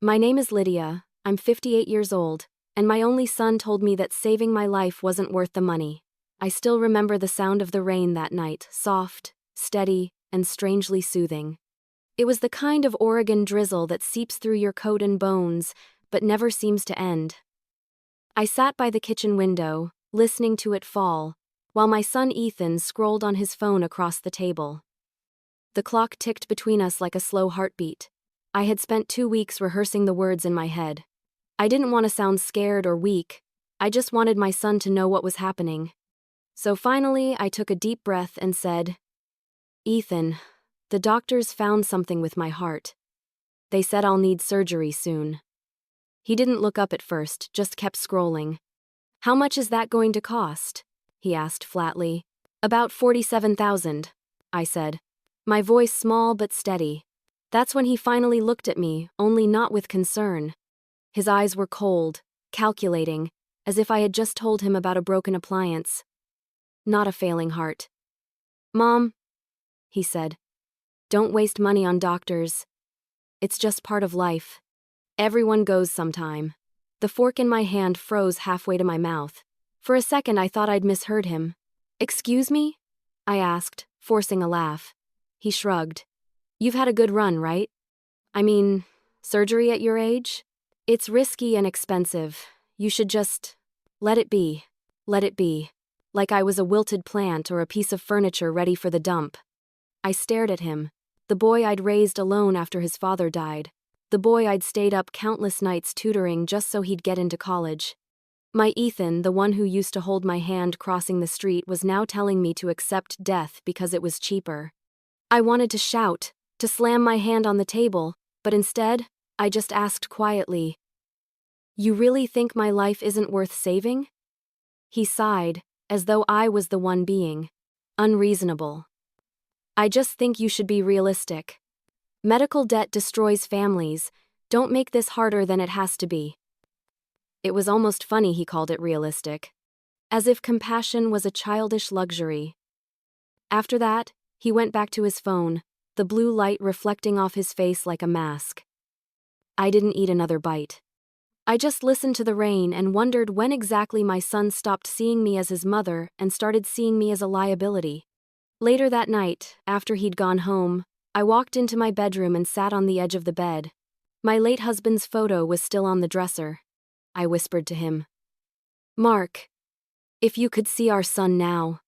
My name is Lydia, I'm 58 years old, and my only son told me that saving my life wasn't worth the money. I still remember the sound of the rain that night, soft, steady, and strangely soothing. It was the kind of Oregon drizzle that seeps through your coat and bones, but never seems to end. I sat by the kitchen window, listening to it fall, while my son Ethan scrolled on his phone across the table. The clock ticked between us like a slow heartbeat. I had spent 2 weeks rehearsing the words in my head. I didn't want to sound scared or weak, I just wanted my son to know what was happening. So finally, I took a deep breath and said, "Ethan, the doctors found something with my heart. They said I'll need surgery soon." He didn't look up at first, just kept scrolling. "How much is that going to cost?" he asked flatly. "About 47,000, I said, my voice small but steady. That's when he finally looked at me, only not with concern. His eyes were cold, calculating, as if I had just told him about a broken appliance. Not a failing heart. "Mom," he said, "don't waste money on doctors. It's just part of life. Everyone goes sometime." The fork in my hand froze halfway to my mouth. For a second I thought I'd misheard him. "Excuse me?" I asked, forcing a laugh. He shrugged. "You've had a good run, right? I mean, surgery at your age? It's risky and expensive. You should just let it be. Let it be." Like I was a wilted plant or a piece of furniture ready for the dump. I stared at him, the boy I'd raised alone after his father died, the boy I'd stayed up countless nights tutoring just so he'd get into college. My Ethan, the one who used to hold my hand crossing the street, was now telling me to accept death because it was cheaper. I wanted to shout, to slam my hand on the table, but instead, I just asked quietly, "You really think my life isn't worth saving?" He sighed, as though I was the one being unreasonable. "I just think you should be realistic. Medical debt destroys families. Don't make this harder than it has to be." It was almost funny he called it realistic. As if compassion was a childish luxury. After that, he went back to his phone, the blue light reflecting off his face like a mask. I didn't eat another bite. I just listened to the rain and wondered when exactly my son stopped seeing me as his mother and started seeing me as a liability. Later that night, after he'd gone home, I walked into my bedroom and sat on the edge of the bed. My late husband's photo was still on the dresser. I whispered to him, "Mark, if you could see our son now."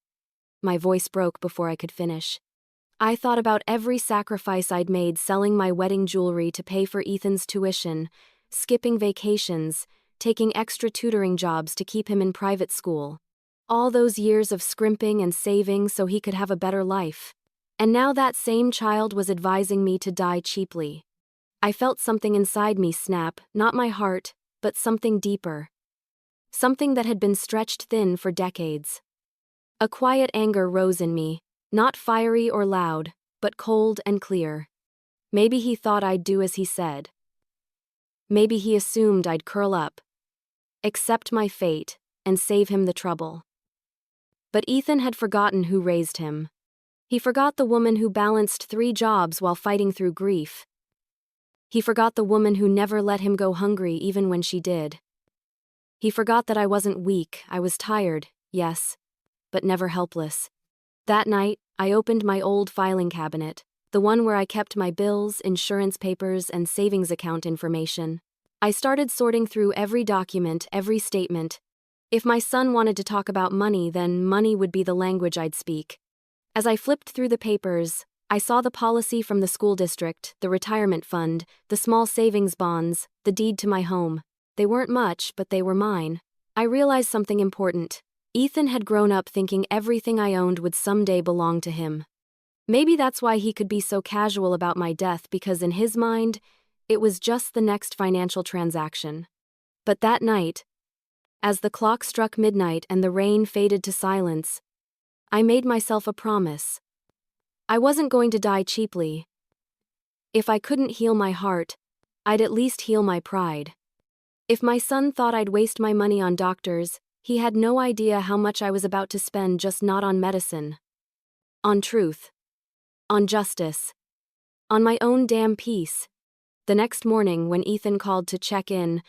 My voice broke before I could finish. I thought about every sacrifice I'd made selling my wedding jewelry to pay for Ethan's tuition, skipping vacations, taking extra tutoring jobs to keep him in private school. All those years of scrimping and saving so he could have a better life. And now that same child was advising me to die cheaply. I felt something inside me snap, not my heart, but something deeper. Something that had been stretched thin for decades. A quiet anger rose in me, not fiery or loud, but cold and clear. Maybe he thought I'd do as he said. Maybe he assumed I'd curl up, accept my fate, and save him the trouble. But Ethan had forgotten who raised him. He forgot the woman who balanced 3 jobs while fighting through grief. He forgot the woman who never let him go hungry even when she did. He forgot that I wasn't weak, I was tired, yes, but never helpless. That night, I opened my old filing cabinet, the one where I kept my bills, insurance papers, and savings account information. I started sorting through every document, every statement. If my son wanted to talk about money, then money would be the language I'd speak. As I flipped through the papers, I saw the policy from the school district, the retirement fund, the small savings bonds, the deed to my home. They weren't much, but they were mine. I realized something important. Ethan had grown up thinking everything I owned would someday belong to him. Maybe that's why he could be so casual about my death, because in his mind, it was just the next financial transaction. But that night, as the clock struck midnight and the rain faded to silence, I made myself a promise. I wasn't going to die cheaply. If I couldn't heal my heart, I'd at least heal my pride. If my son thought I'd waste my money on doctors, he had no idea how much I was about to spend just not on medicine. On truth. On justice. On my own damn peace. The next morning, when Ethan called to check in,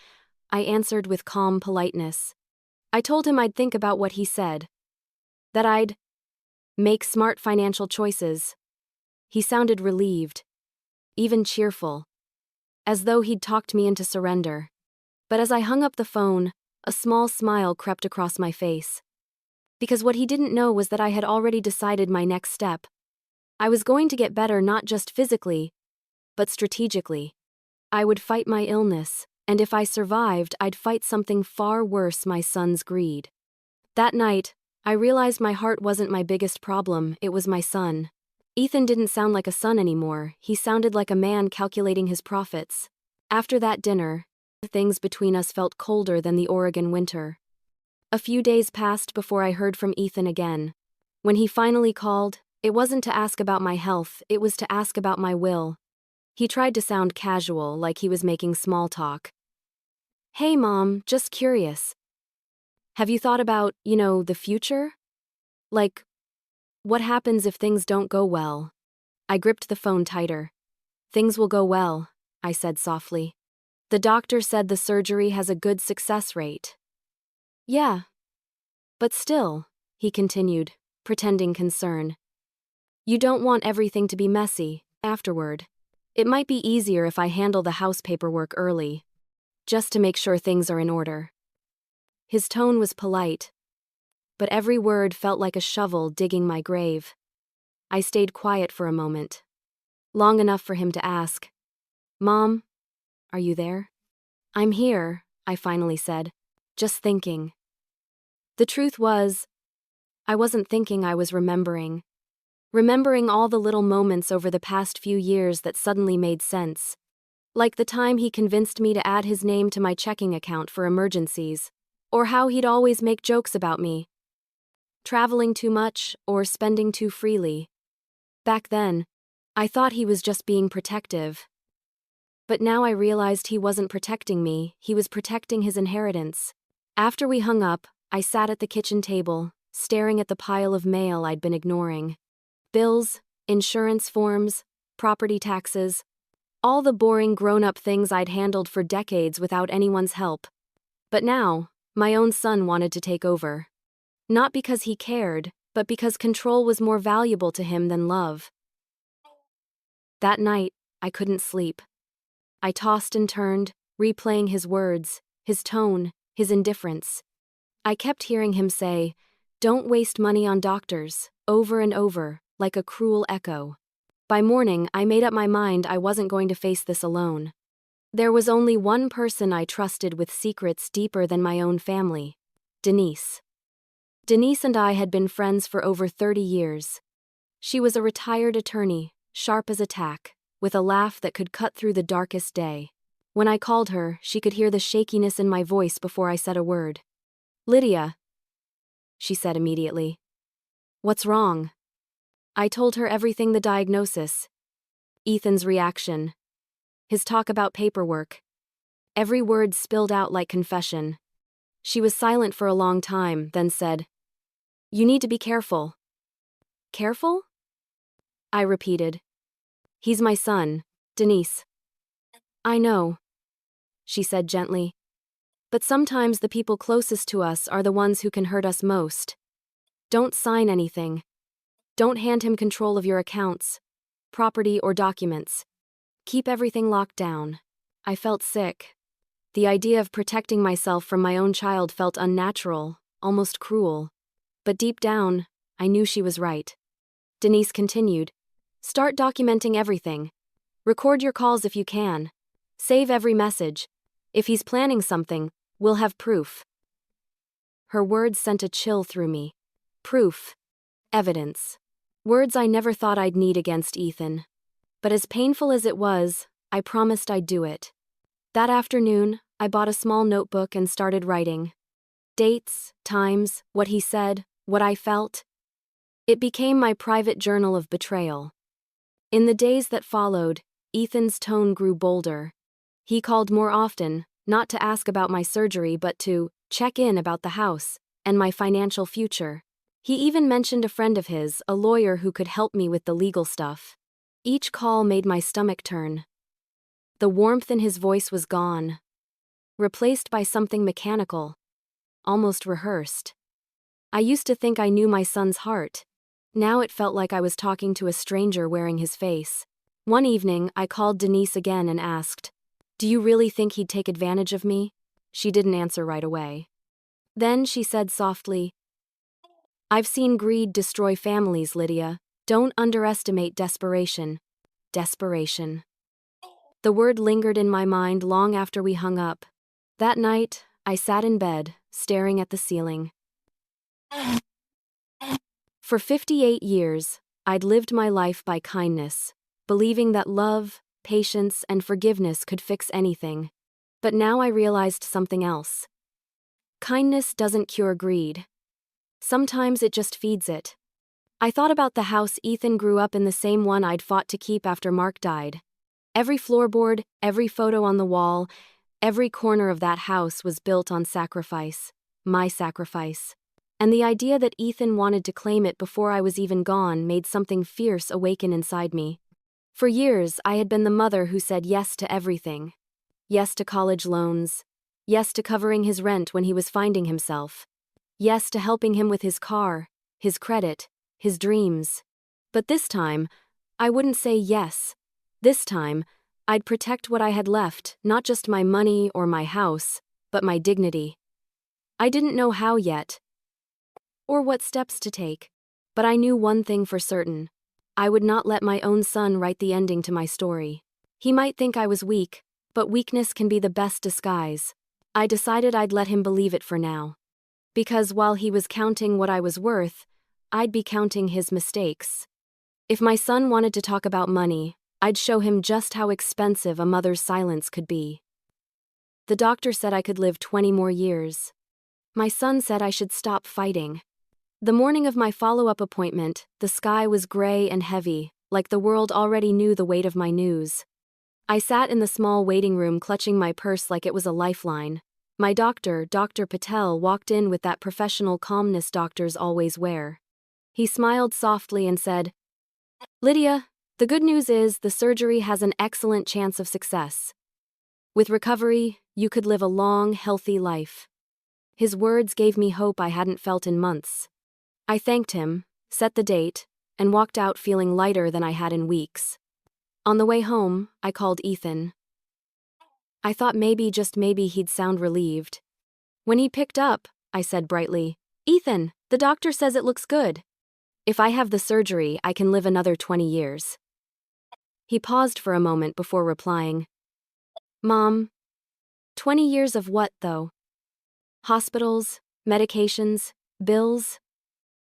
I answered with calm politeness. I told him I'd think about what he said, that I'd make smart financial choices. He sounded relieved, even cheerful, as though he'd talked me into surrender. But as I hung up the phone, a small smile crept across my face. Because what he didn't know was that I had already decided my next step. I was going to get better not just physically, but strategically. I would fight my illness, and if I survived, I'd fight something far worse: my son's greed. That night, I realized my heart wasn't my biggest problem, it was my son. Ethan didn't sound like a son anymore, he sounded like a man calculating his profits. After that dinner, things between us felt colder than the Oregon winter. A few days passed before I heard from Ethan again. When he finally called, it wasn't to ask about my health, it was to ask about my will. He tried to sound casual, like he was making small talk. "Hey Mom, just curious. Have you thought about, the future? Like, what happens if things don't go well?" I gripped the phone tighter. "Things will go well," I said softly. "The doctor said the surgery has a good success rate." "Yeah. But still," he continued, pretending concern. "You don't want everything to be messy afterward. It might be easier if I handle the house paperwork early, just to make sure things are in order." His tone was polite, but every word felt like a shovel digging my grave. I stayed quiet for a moment, long enough for him to ask, "Mom, are you there?" "I'm here," I finally said, "just thinking." The truth was, I wasn't thinking, I was remembering. Remembering all the little moments over the past few years that suddenly made sense. Like the time he convinced me to add his name to my checking account for emergencies, or how he'd always make jokes about me traveling too much or spending too freely. Back then, I thought he was just being protective. But now I realized he wasn't protecting me, he was protecting his inheritance. After we hung up, I sat at the kitchen table, staring at the pile of mail I'd been ignoring. Bills, insurance forms, property taxes, all the boring grown-up things I'd handled for decades without anyone's help. But now, my own son wanted to take over. Not because he cared, but because control was more valuable to him than love. That night, I couldn't sleep. I tossed and turned, replaying his words, his tone, his indifference. I kept hearing him say, "Don't waste money on doctors," over and over, like a cruel echo. By morning, I made up my mind I wasn't going to face this alone. There was only one person I trusted with secrets deeper than my own family: Denise. Denise and I had been friends for over 30 years. She was a retired attorney, sharp as a tack, with a laugh that could cut through the darkest day. When I called her, she could hear the shakiness in my voice before I said a word. "Lydia," she said immediately. "What's wrong?" I told her everything: the diagnosis, Ethan's reaction, his talk about paperwork. Every word spilled out like confession. She was silent for a long time, then said, "You need to be careful." "Careful?" I repeated. "He's my son, Denise." "I know," she said gently. "But sometimes the people closest to us are the ones who can hurt us most. Don't sign anything. Don't hand him control of your accounts, property, or documents. Keep everything locked down." I felt sick. The idea of protecting myself from my own child felt unnatural, almost cruel. But deep down, I knew she was right. Denise continued, "Start documenting everything. Record your calls if you can. Save every message. If he's planning something, we'll have proof." Her words sent a chill through me. Proof. Evidence. Words I never thought I'd need against Ethan. But as painful as it was, I promised I'd do it. That afternoon, I bought a small notebook and started writing. Dates, times, what he said, what I felt. It became my private journal of betrayal. In the days that followed, Ethan's tone grew bolder. He called more often, not to ask about my surgery but to check in about the house and my financial future. He even mentioned a friend of his, a lawyer who could help me with the legal stuff. Each call made my stomach turn. The warmth in his voice was gone, replaced by something mechanical, almost rehearsed. I used to think I knew my son's heart. Now it felt like I was talking to a stranger wearing his face. One evening, I called Denise again and asked, "Do you really think he'd take advantage of me?" She didn't answer right away. Then she said softly, "I've seen greed destroy families, Lydia. Don't underestimate desperation." Desperation. The word lingered in my mind long after we hung up. That night, I sat in bed, staring at the ceiling. For 58 years, I'd lived my life by kindness, believing that love, patience, and forgiveness could fix anything. But now I realized something else. Kindness doesn't cure greed. Sometimes it just feeds it. I thought about the house Ethan grew up in, the same one I'd fought to keep after Mark died. Every floorboard, every photo on the wall, every corner of that house was built on sacrifice. My sacrifice. And the idea that Ethan wanted to claim it before I was even gone made something fierce awaken inside me. For years, I had been the mother who said yes to everything. Yes to college loans. Yes to covering his rent when he was finding himself. Yes to helping him with his car, his credit, his dreams. But this time, I wouldn't say yes. This time, I'd protect what I had left, not just my money or my house, but my dignity. I didn't know how yet, or what steps to take, but I knew one thing for certain. I would not let my own son write the ending to my story. He might think I was weak, but weakness can be the best disguise. I decided I'd let him believe it for now. Because while he was counting what I was worth, I'd be counting his mistakes. If my son wanted to talk about money, I'd show him just how expensive a mother's silence could be. The doctor said I could live 20 more years. My son said I should stop fighting. The morning of my follow-up appointment, the sky was gray and heavy, like the world already knew the weight of my news. I sat in the small waiting room clutching my purse like it was a lifeline. My doctor, Dr. Patel, walked in with that professional calmness doctors always wear. He smiled softly and said, "Lydia, the good news is the surgery has an excellent chance of success. With recovery, you could live a long, healthy life." His words gave me hope I hadn't felt in months. I thanked him, set the date, and walked out feeling lighter than I had in weeks. On the way home, I called Ethan. I thought maybe, just maybe, he'd sound relieved. When he picked up, I said brightly, "Ethan, the doctor says it looks good. If I have the surgery, I can live another 20 years. He paused for a moment before replying, "Mom, 20 years of what, though? Hospitals, medications, bills?"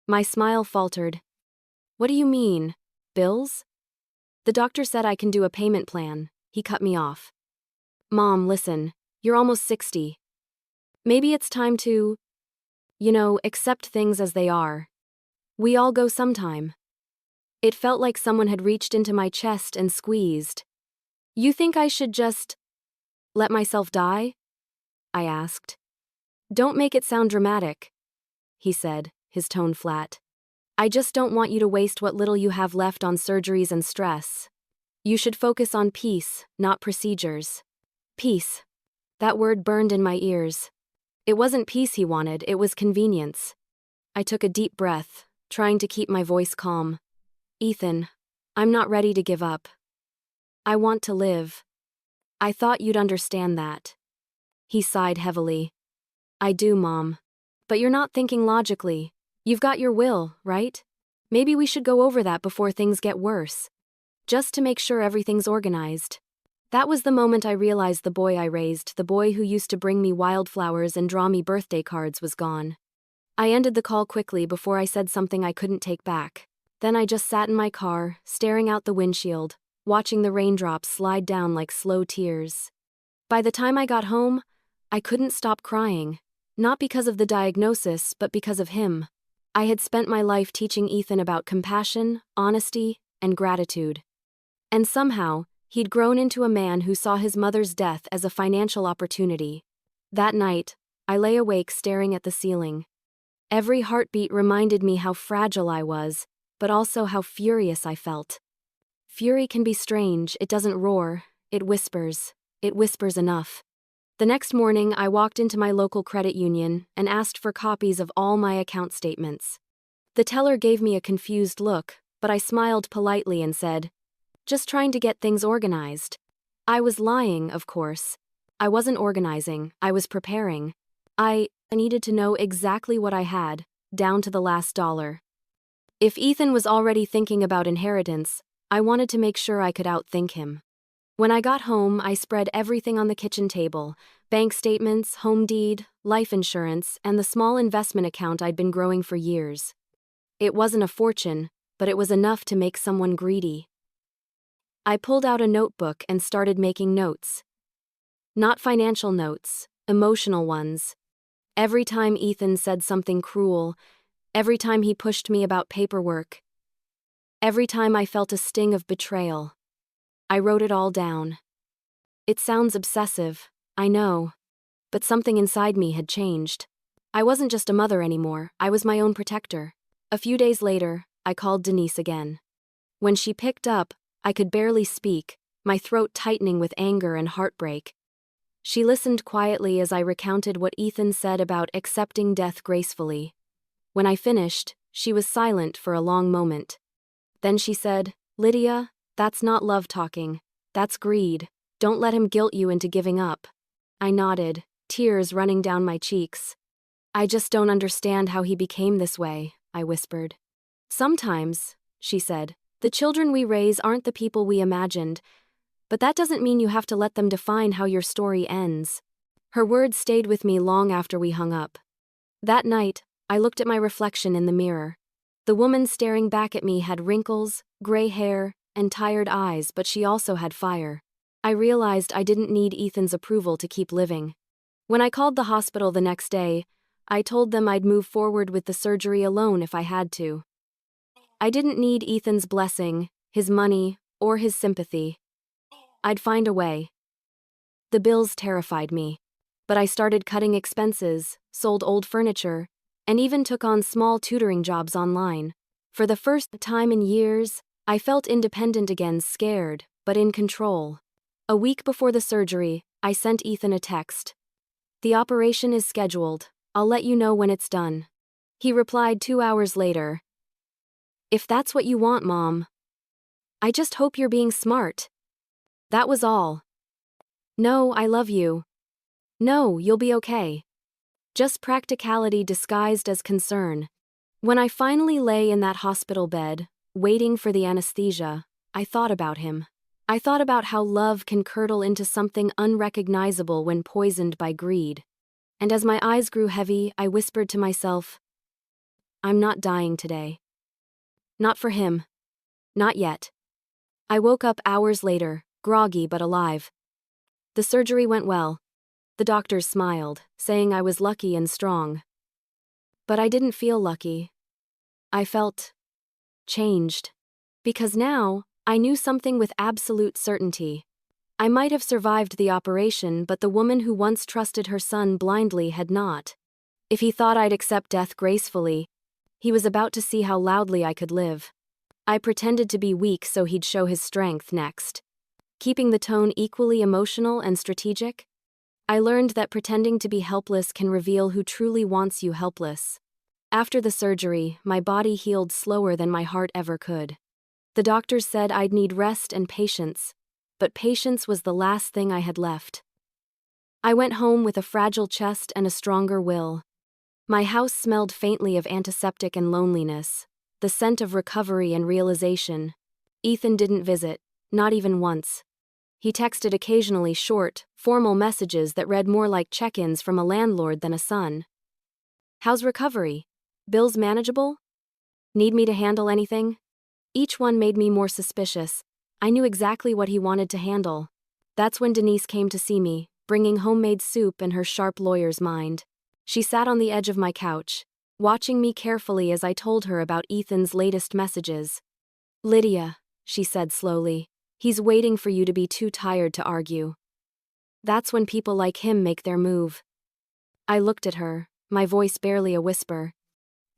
My smile faltered. "What do you mean, bills?" "The doctor said I can do a payment plan." He cut me off. "Mom, listen, you're almost 60. Maybe it's time to, accept things as they are. We all go sometime." It felt like someone had reached into my chest and squeezed. "You think I should just let myself die?" I asked. "Don't make it sound dramatic," he said, his tone flat. "I just don't want you to waste what little you have left on surgeries and stress. You should focus on peace, not procedures." Peace. That word burned in my ears. It wasn't peace he wanted, it was convenience. I took a deep breath, trying to keep my voice calm. "Ethan, I'm not ready to give up. I want to live." "I thought you'd understand that." He sighed heavily. "I do, Mom. But you're not thinking logically. You've got your will, right? Maybe we should go over that before things get worse. Just to make sure everything's organized." That was the moment I realized the boy I raised, the boy who used to bring me wildflowers and draw me birthday cards, was gone. I ended the call quickly before I said something I couldn't take back. Then I just sat in my car, staring out the windshield, watching the raindrops slide down like slow tears. By the time I got home, I couldn't stop crying. Not because of the diagnosis, but because of him. I had spent my life teaching Ethan about compassion, honesty, and gratitude. And somehow, he'd grown into a man who saw his mother's death as a financial opportunity. That night, I lay awake staring at the ceiling. Every heartbeat reminded me how fragile I was, but also how furious I felt. Fury can be strange, it doesn't roar, It whispers. It whispers enough. The next morning, I walked into my local credit union and asked for copies of all my account statements. The teller gave me a confused look, but I smiled politely and said, "Just trying to get things organized." I was lying, of course. I wasn't organizing, I was preparing. I needed to know exactly what I had, down to the last dollar. If Ethan was already thinking about inheritance, I wanted to make sure I could outthink him. When I got home, I spread everything on the kitchen table: bank statements, home deed, life insurance, and the small investment account I'd been growing for years. It wasn't a fortune, but it was enough to make someone greedy. I pulled out a notebook and started making notes. Not financial notes, emotional ones. Every time Ethan said something cruel, every time he pushed me about paperwork, every time I felt a sting of betrayal, I wrote it all down. It sounds obsessive, I know, but something inside me had changed. I wasn't just a mother anymore, I was my own protector. A few days later, I called Denise again. When she picked up, I could barely speak, my throat tightening with anger and heartbreak. She listened quietly as I recounted what Ethan said about accepting death gracefully. When I finished, she was silent for a long moment. Then she said, "Lydia, that's not love talking. That's greed. Don't let him guilt you into giving up." I nodded, tears running down my cheeks. "I just don't understand how he became this way," I whispered. "Sometimes," she said, "the children we raise aren't the people we imagined, but that doesn't mean you have to let them define how your story ends." Her words stayed with me long after we hung up. That night, I looked at my reflection in the mirror. The woman staring back at me had wrinkles, gray hair, and tired eyes, but she also had fire. I realized I didn't need Ethan's approval to keep living. When I called the hospital the next day, I told them I'd move forward with the surgery alone if I had to. I didn't need Ethan's blessing, his money, or his sympathy. I'd find a way. The bills terrified me, but I started cutting expenses, sold old furniture, and even took on small tutoring jobs online. For the first time in years, I felt independent again, scared, but in control. A week before the surgery, I sent Ethan a text. "The operation is scheduled. I'll let you know when it's done." He replied 2 hours later, "If that's what you want, Mom. I just hope you're being smart." That was all. "No, I love you. No, you'll be okay." Just practicality disguised as concern. When I finally lay in that hospital bed, waiting for the anesthesia, I thought about him. I thought about how love can curdle into something unrecognizable when poisoned by greed. And as my eyes grew heavy, I whispered to myself, "I'm not dying today. Not for him. Not yet." I woke up hours later, groggy but alive. The surgery went well. The doctors smiled, saying I was lucky and strong. But I didn't feel lucky. I felt changed. Because now, I knew something with absolute certainty. I might have survived the operation, but the woman who once trusted her son blindly had not. If he thought I'd accept death gracefully, he was about to see how loudly I could live. I pretended to be weak so he'd show his strength next. Keeping the tone equally emotional and strategic, I learned that pretending to be helpless can reveal who truly wants you helpless. After the surgery, my body healed slower than my heart ever could. The doctors said I'd need rest and patience, but patience was the last thing I had left. I went home with a fragile chest and a stronger will. My house smelled faintly of antiseptic and loneliness, the scent of recovery and realization. Ethan didn't visit, not even once. He texted occasionally short, formal messages that read more like check-ins from a landlord than a son. "How's recovery? Bills manageable? Need me to handle anything?" Each one made me more suspicious. I knew exactly what he wanted to handle. That's when Denise came to see me, bringing homemade soup in her sharp lawyer's mind. She sat on the edge of my couch, watching me carefully as I told her about Ethan's latest messages. "Lydia," she said slowly, "he's waiting for you to be too tired to argue. That's when people like him make their move." I looked at her, my voice barely a whisper.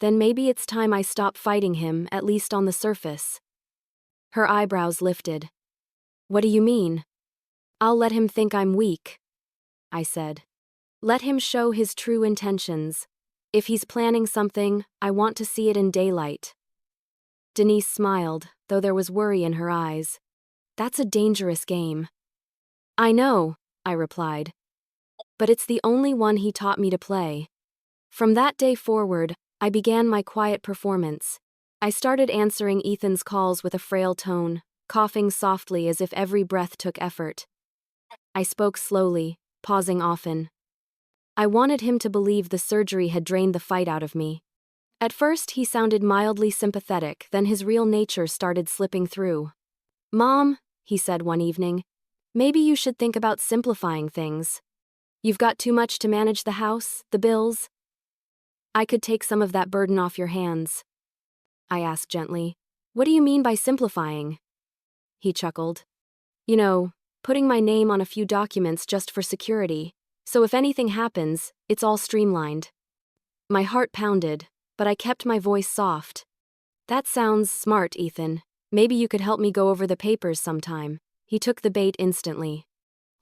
"Then maybe it's time I stop fighting him, at least on the surface." Her eyebrows lifted. "What do you mean?" I'll let him think I'm weak, I said. Let him show his true intentions. If he's planning something, I want to see it in daylight. Denise smiled, though there was worry in her eyes. That's a dangerous game. I know, I replied. But it's the only one he taught me to play. From that day forward, I began my quiet performance. I started answering Ethan's calls with a frail tone, coughing softly as if every breath took effort. I spoke slowly, pausing often. I wanted him to believe the surgery had drained the fight out of me. At first, he sounded mildly sympathetic, then his real nature started slipping through. Mom, he said one evening, maybe you should think about simplifying things. You've got too much to manage the house, the bills. I could take some of that burden off your hands. I asked gently, what do you mean by simplifying? He chuckled. You know, putting my name on a few documents just for security, so if anything happens, it's all streamlined. My heart pounded, but I kept my voice soft. That sounds smart, Ethan. Maybe you could help me go over the papers sometime. He took the bait instantly.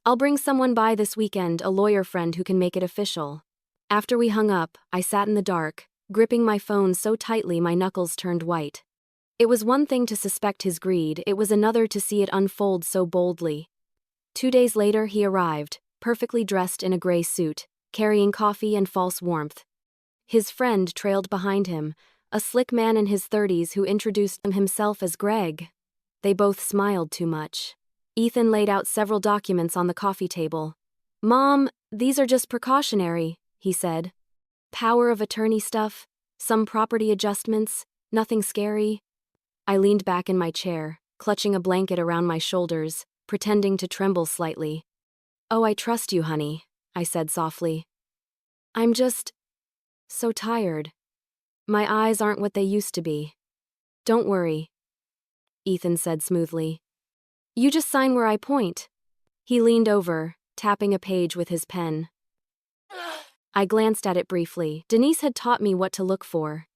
I'll bring someone by this weekend, a lawyer friend who can make it official. After we hung up, I sat in the dark, gripping my phone so tightly my knuckles turned white. It was one thing to suspect his greed, it was another to see it unfold so boldly. 2 days later he arrived, perfectly dressed in a gray suit, carrying coffee and false warmth. His friend trailed behind him, a slick man in his 30s who introduced himself as Greg. They both smiled too much. Ethan laid out several documents on the coffee table. Mom, these are just precautionary, he said. Power of attorney stuff, some property adjustments, nothing scary. I leaned back in my chair, clutching a blanket around my shoulders, pretending to tremble slightly. Oh, I trust you, honey, I said softly. I'm just so tired. My eyes aren't what they used to be. Don't worry, Ethan said smoothly. You just sign where I point. He leaned over, tapping a page with his pen. I glanced at it briefly. Denise had taught me what to look for.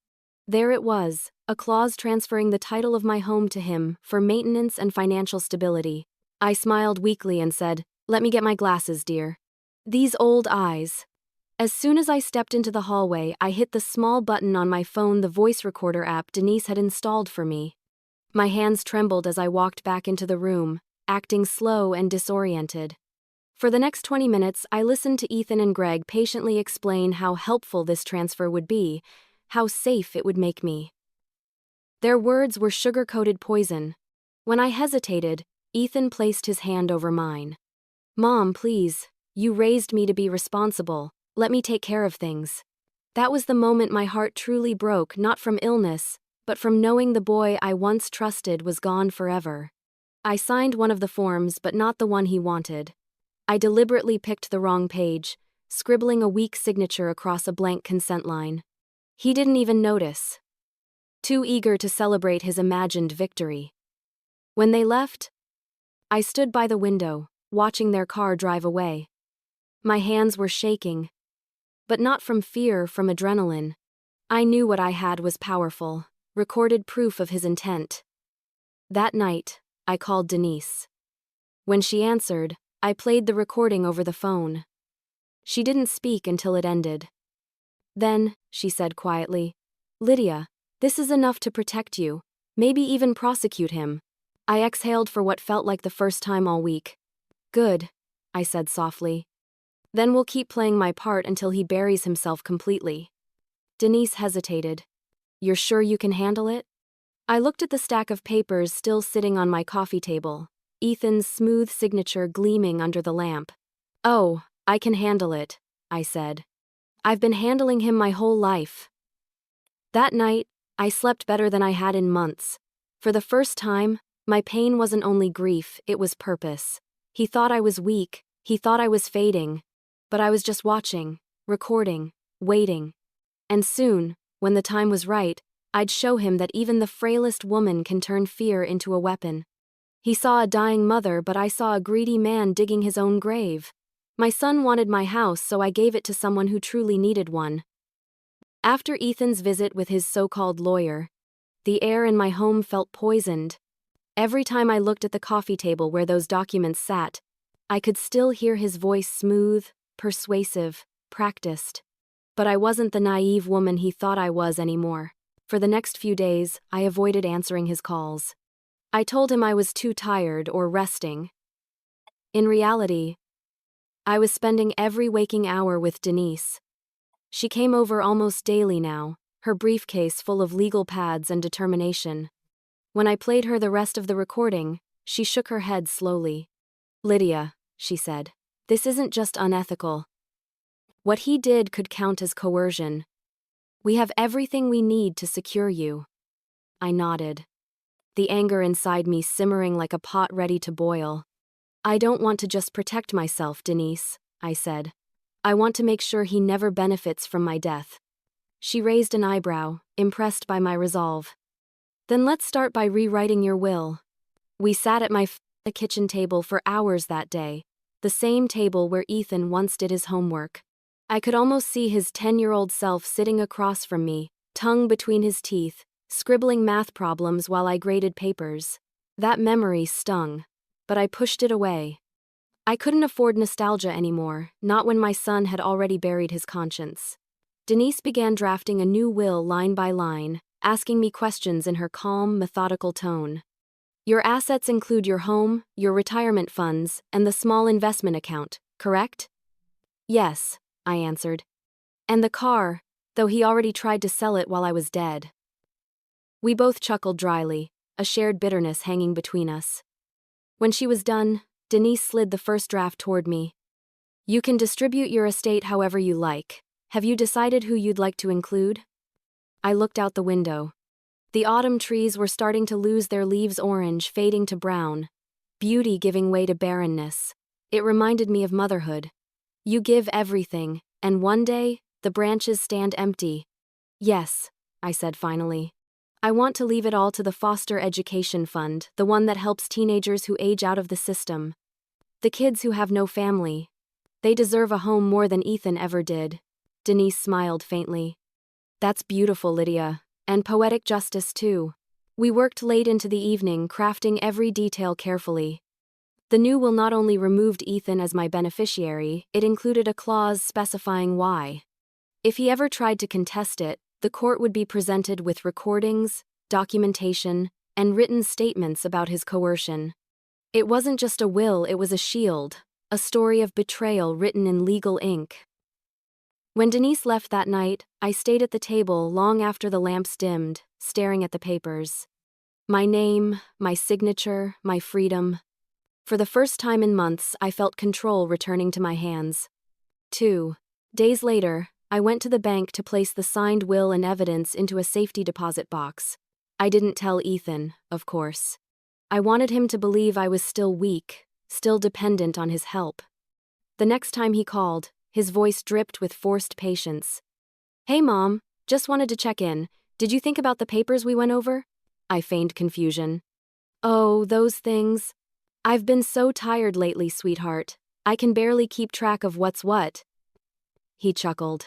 There it was, a clause transferring the title of my home to him for maintenance and financial stability. I smiled weakly and said, let me get my glasses, dear. These old eyes. As soon as I stepped into the hallway, I hit the small button on my phone, the voice recorder app Denise had installed for me. My hands trembled as I walked back into the room, acting slow and disoriented. For the next 20 minutes, I listened to Ethan and Greg patiently explain how helpful this transfer would be, how safe it would make me. Their words were sugar-coated poison. When I hesitated, Ethan placed his hand over mine. Mom, please, you raised me to be responsible. Let me take care of things. That was the moment my heart truly broke, not from illness, but from knowing the boy I once trusted was gone forever. I signed one of the forms, but not the one he wanted. I deliberately picked the wrong page, scribbling a weak signature across a blank consent line. He didn't even notice, too eager to celebrate his imagined victory. When they left, I stood by the window, watching their car drive away. My hands were shaking, but not from fear, from adrenaline. I knew what I had was powerful, recorded proof of his intent. That night, I called Denise. When she answered, I played the recording over the phone. She didn't speak until it ended. Then, she said quietly, Lydia, this is enough to protect you, maybe even prosecute him. I exhaled for what felt like the first time all week. Good, I said softly. Then we'll keep playing my part until he buries himself completely. Denise hesitated. You're sure you can handle it? I looked at the stack of papers still sitting on my coffee table, Ethan's smooth signature gleaming under the lamp. Oh, I can handle it, I said. I've been handling him my whole life. That night, I slept better than I had in months. For the first time, my pain wasn't only grief, it was purpose. He thought I was weak, he thought I was fading. But I was just watching, recording, waiting. And soon, when the time was right, I'd show him that even the frailest woman can turn fear into a weapon. He saw a dying mother, but I saw a greedy man digging his own grave. My son wanted my house, so I gave it to someone who truly needed one. After Ethan's visit with his so-called lawyer, the air in my home felt poisoned. Every time I looked at the coffee table where those documents sat, I could still hear his voice, smooth, persuasive, practiced. But I wasn't the naive woman he thought I was anymore. For the next few days, I avoided answering his calls. I told him I was too tired or resting. In reality, I was spending every waking hour with Denise. She came over almost daily now, her briefcase full of legal pads and determination. When I played her the rest of the recording, she shook her head slowly. "Lydia," she said, "this isn't just unethical. What he did could count as coercion. We have everything we need to secure you." I nodded, the anger inside me simmering like a pot ready to boil. "I don't want to just protect myself, Denise," I said. "I want to make sure he never benefits from my death." She raised an eyebrow, impressed by my resolve. "Then let's start by rewriting your will." We sat at my kitchen table for hours that day, the same table where Ethan once did his homework. I could almost see his 10-year-old self sitting across from me, tongue between his teeth, scribbling math problems while I graded papers. That memory stung, but I pushed it away. I couldn't afford nostalgia anymore, not when my son had already buried his conscience. Denise began drafting a new will line by line, asking me questions in her calm, methodical tone. "Your assets include your home, your retirement funds, and the small investment account, correct?" "Yes," I answered. "And the car, though he already tried to sell it while I was dead." We both chuckled dryly, a shared bitterness hanging between us. When she was done, Denise slid the first draft toward me. "You can distribute your estate however you like. Have you decided who you'd like to include?" I looked out the window. The autumn trees were starting to lose their leaves, orange fading to brown, beauty giving way to barrenness. It reminded me of motherhood. You give everything, and one day, the branches stand empty. "Yes," I said finally. "I want to leave it all to the foster education fund, the one that helps teenagers who age out of the system. The kids who have no family. They deserve a home more than Ethan ever did." Denise smiled faintly. "That's beautiful, Lydia. And poetic justice, too." We worked late into the evening, crafting every detail carefully. The new will not only removed Ethan as my beneficiary, it included a clause specifying why. If he ever tried to contest it, the court would be presented with recordings, documentation, and written statements about his coercion. It wasn't just a will, it was a shield, a story of betrayal written in legal ink. When Denise left that night, I stayed at the table long after the lamps dimmed, staring at the papers. My name, my signature, my freedom. For the first time in months, I felt control returning to my hands. 2 days later, I went to the bank to place the signed will and evidence into a safety deposit box. I didn't tell Ethan, of course. I wanted him to believe I was still weak, still dependent on his help. The next time he called, his voice dripped with forced patience. "Hey, Mom, just wanted to check in. Did you think about the papers we went over?" I feigned confusion. "Oh, those things. I've been so tired lately, sweetheart. I can barely keep track of what's what." He chuckled.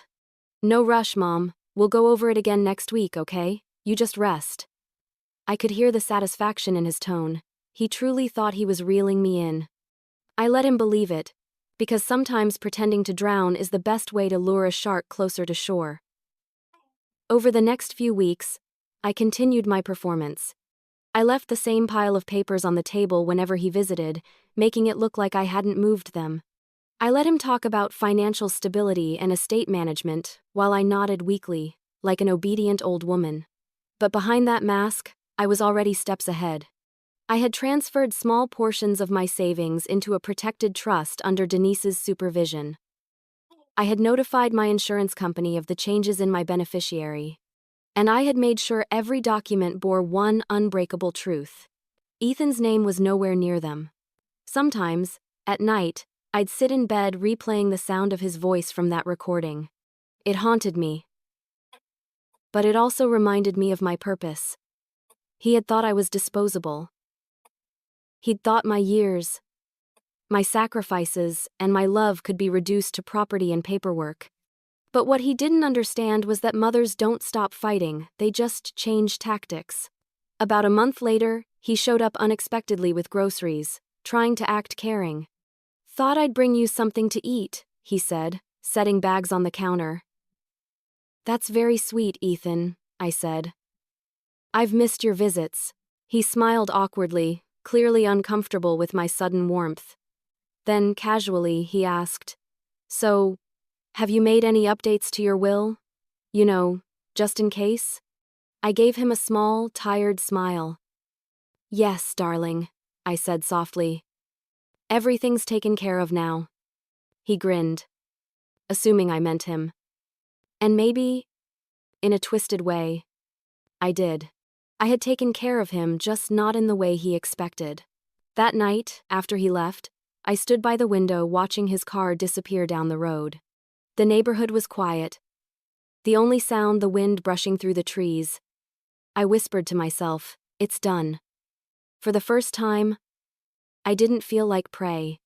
"No rush, Mom. We'll go over it again next week, okay? You just rest." I could hear the satisfaction in his tone. He truly thought he was reeling me in. I let him believe it, because sometimes pretending to drown is the best way to lure a shark closer to shore. Over the next few weeks, I continued my performance. I left the same pile of papers on the table whenever he visited, making it look like I hadn't moved them. I let him talk about financial stability and estate management while I nodded weakly, like an obedient old woman. But behind that mask, I was already steps ahead. I had transferred small portions of my savings into a protected trust under Denise's supervision. I had notified my insurance company of the changes in my beneficiary, and I had made sure every document bore one unbreakable truth. Ethan's name was nowhere near them. Sometimes, at night, I'd sit in bed replaying the sound of his voice from that recording. It haunted me. But it also reminded me of my purpose. He had thought I was disposable. He'd thought my years, my sacrifices, and my love could be reduced to property and paperwork. But what he didn't understand was that mothers don't stop fighting, they just change tactics. About a month later, he showed up unexpectedly with groceries, trying to act caring. Thought I'd bring you something to eat, he said, setting bags on the counter. That's very sweet, Ethan, I said. I've missed your visits. He smiled awkwardly, clearly uncomfortable with my sudden warmth. Then, casually, he asked, So, have you made any updates to your will? You know, just in case? I gave him a small, tired smile. Yes, darling, I said softly. Everything's taken care of now. He grinned, assuming I meant him. And maybe, in a twisted way, I did. I had taken care of him, just not in the way he expected. That night, after he left, I stood by the window watching his car disappear down the road. The neighborhood was quiet, the only sound the wind brushing through the trees. I whispered to myself, it's done. For the first time, I didn't feel like prey.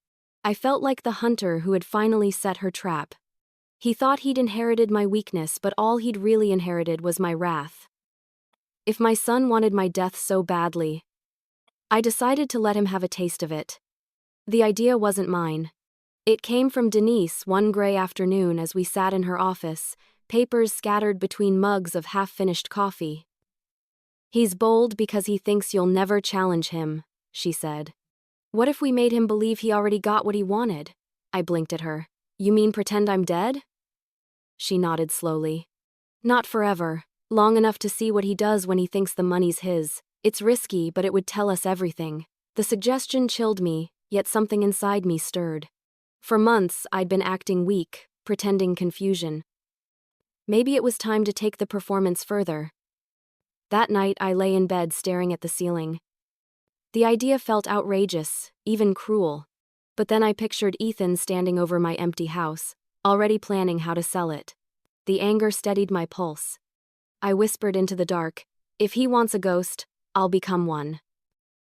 I felt like the hunter who had finally set her trap. He thought he'd inherited my weakness, but all he'd really inherited was my wrath. If my son wanted my death so badly, I decided to let him have a taste of it. The idea wasn't mine. It came from Denise one gray afternoon as we sat in her office, papers scattered between mugs of half-finished coffee. He's bold because he thinks you'll never challenge him, she said. What if we made him believe he already got what he wanted? I blinked at her. You mean pretend I'm dead? She nodded slowly. Not forever. Long enough to see what he does when he thinks the money's his. It's risky, but it would tell us everything. The suggestion chilled me, yet something inside me stirred. For months, I'd been acting weak, pretending confusion. Maybe it was time to take the performance further. That night, I lay in bed staring at the ceiling. The idea felt outrageous, even cruel. But then I pictured Ethan standing over my empty house, already planning how to sell it. The anger steadied my pulse. I whispered into the dark, if he wants a ghost, I'll become one.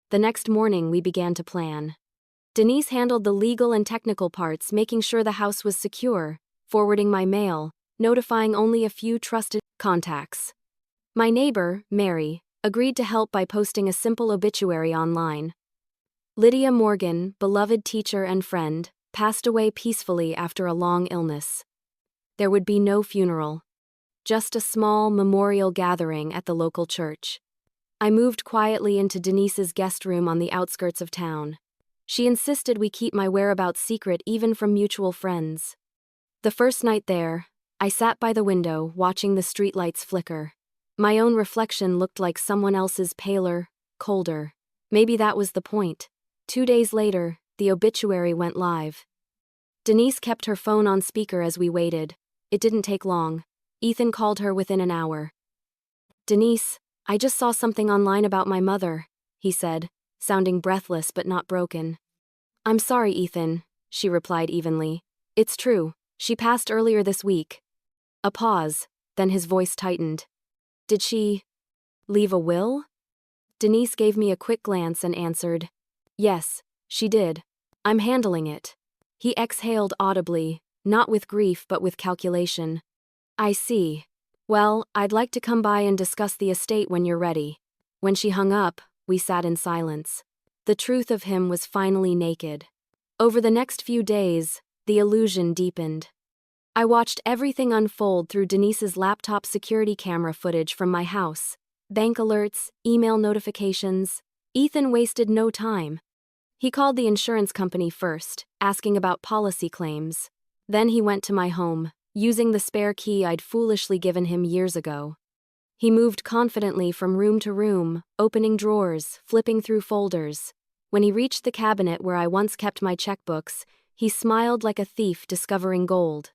The next morning we began to plan. Denise handled the legal and technical parts, making sure the house was secure, forwarding my mail, notifying only a few trusted contacts. My neighbor, Mary, agreed to help by posting a simple obituary online. Lydia Morgan, beloved teacher and friend, passed away peacefully after a long illness. There would be no funeral. Just a small memorial gathering at the local church. I moved quietly into Denise's guest room on the outskirts of town. She insisted we keep my whereabouts secret even from mutual friends. The first night there, I sat by the window watching the streetlights flicker. My own reflection looked like someone else's, paler, colder. Maybe that was the point. 2 days later, the obituary went live. Denise kept her phone on speaker as we waited. It didn't take long. Ethan called her within an hour. Denise, I just saw something online about my mother, he said, sounding breathless but not broken. I'm sorry, Ethan, she replied evenly. It's true, she passed earlier this week. A pause, then his voice tightened. Did she leave a will? Denise gave me a quick glance and answered, Yes, she did. I'm handling it. He exhaled audibly, not with grief but with calculation. I see. Well, I'd like to come by and discuss the estate when you're ready. When she hung up, we sat in silence. The truth of him was finally naked. Over the next few days, the illusion deepened. I watched everything unfold through Denise's laptop security camera footage from my house. Bank alerts, email notifications. Ethan wasted no time. He called the insurance company first, asking about policy claims. Then he went to my home, using the spare key I'd foolishly given him years ago. He moved confidently from room to room, opening drawers, flipping through folders. When he reached the cabinet where I once kept my checkbooks, he smiled like a thief discovering gold.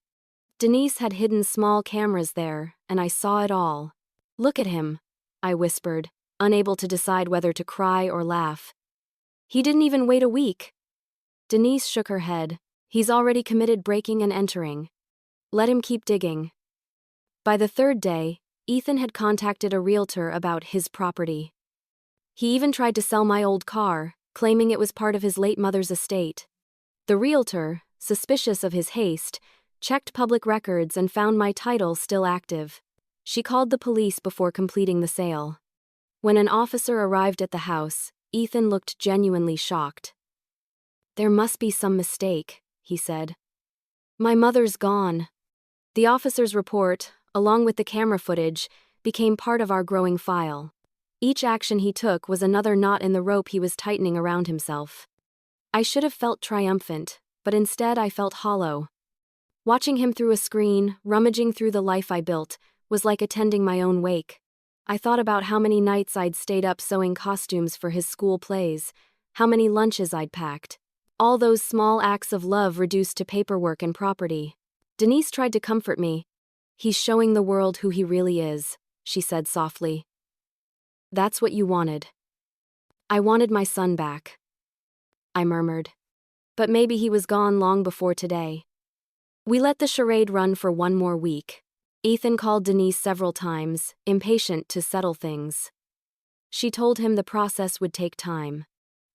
Denise had hidden small cameras there, and I saw it all. Look at him, I whispered, unable to decide whether to cry or laugh. He didn't even wait a week. Denise shook her head. He's already committed breaking and entering. Let him keep digging. By the third day, Ethan had contacted a realtor about his property. He even tried to sell my old car, claiming it was part of his late mother's estate. The realtor, suspicious of his haste, checked public records and found my title still active. She called the police before completing the sale. When an officer arrived at the house, Ethan looked genuinely shocked. "There must be some mistake," he said. "My mother's gone." The officer's report, along with the camera footage, became part of our growing file. Each action he took was another knot in the rope he was tightening around himself. I should have felt triumphant, but instead I felt hollow. Watching him through a screen, rummaging through the life I built, was like attending my own wake. I thought about how many nights I'd stayed up sewing costumes for his school plays, how many lunches I'd packed. All those small acts of love reduced to paperwork and property. Denise tried to comfort me. "He's showing the world who he really is," she said softly. "That's what you wanted." "I wanted my son back," I murmured. "But maybe he was gone long before today." We let the charade run for one more week. Ethan called Denise several times, impatient to settle things. She told him the process would take time.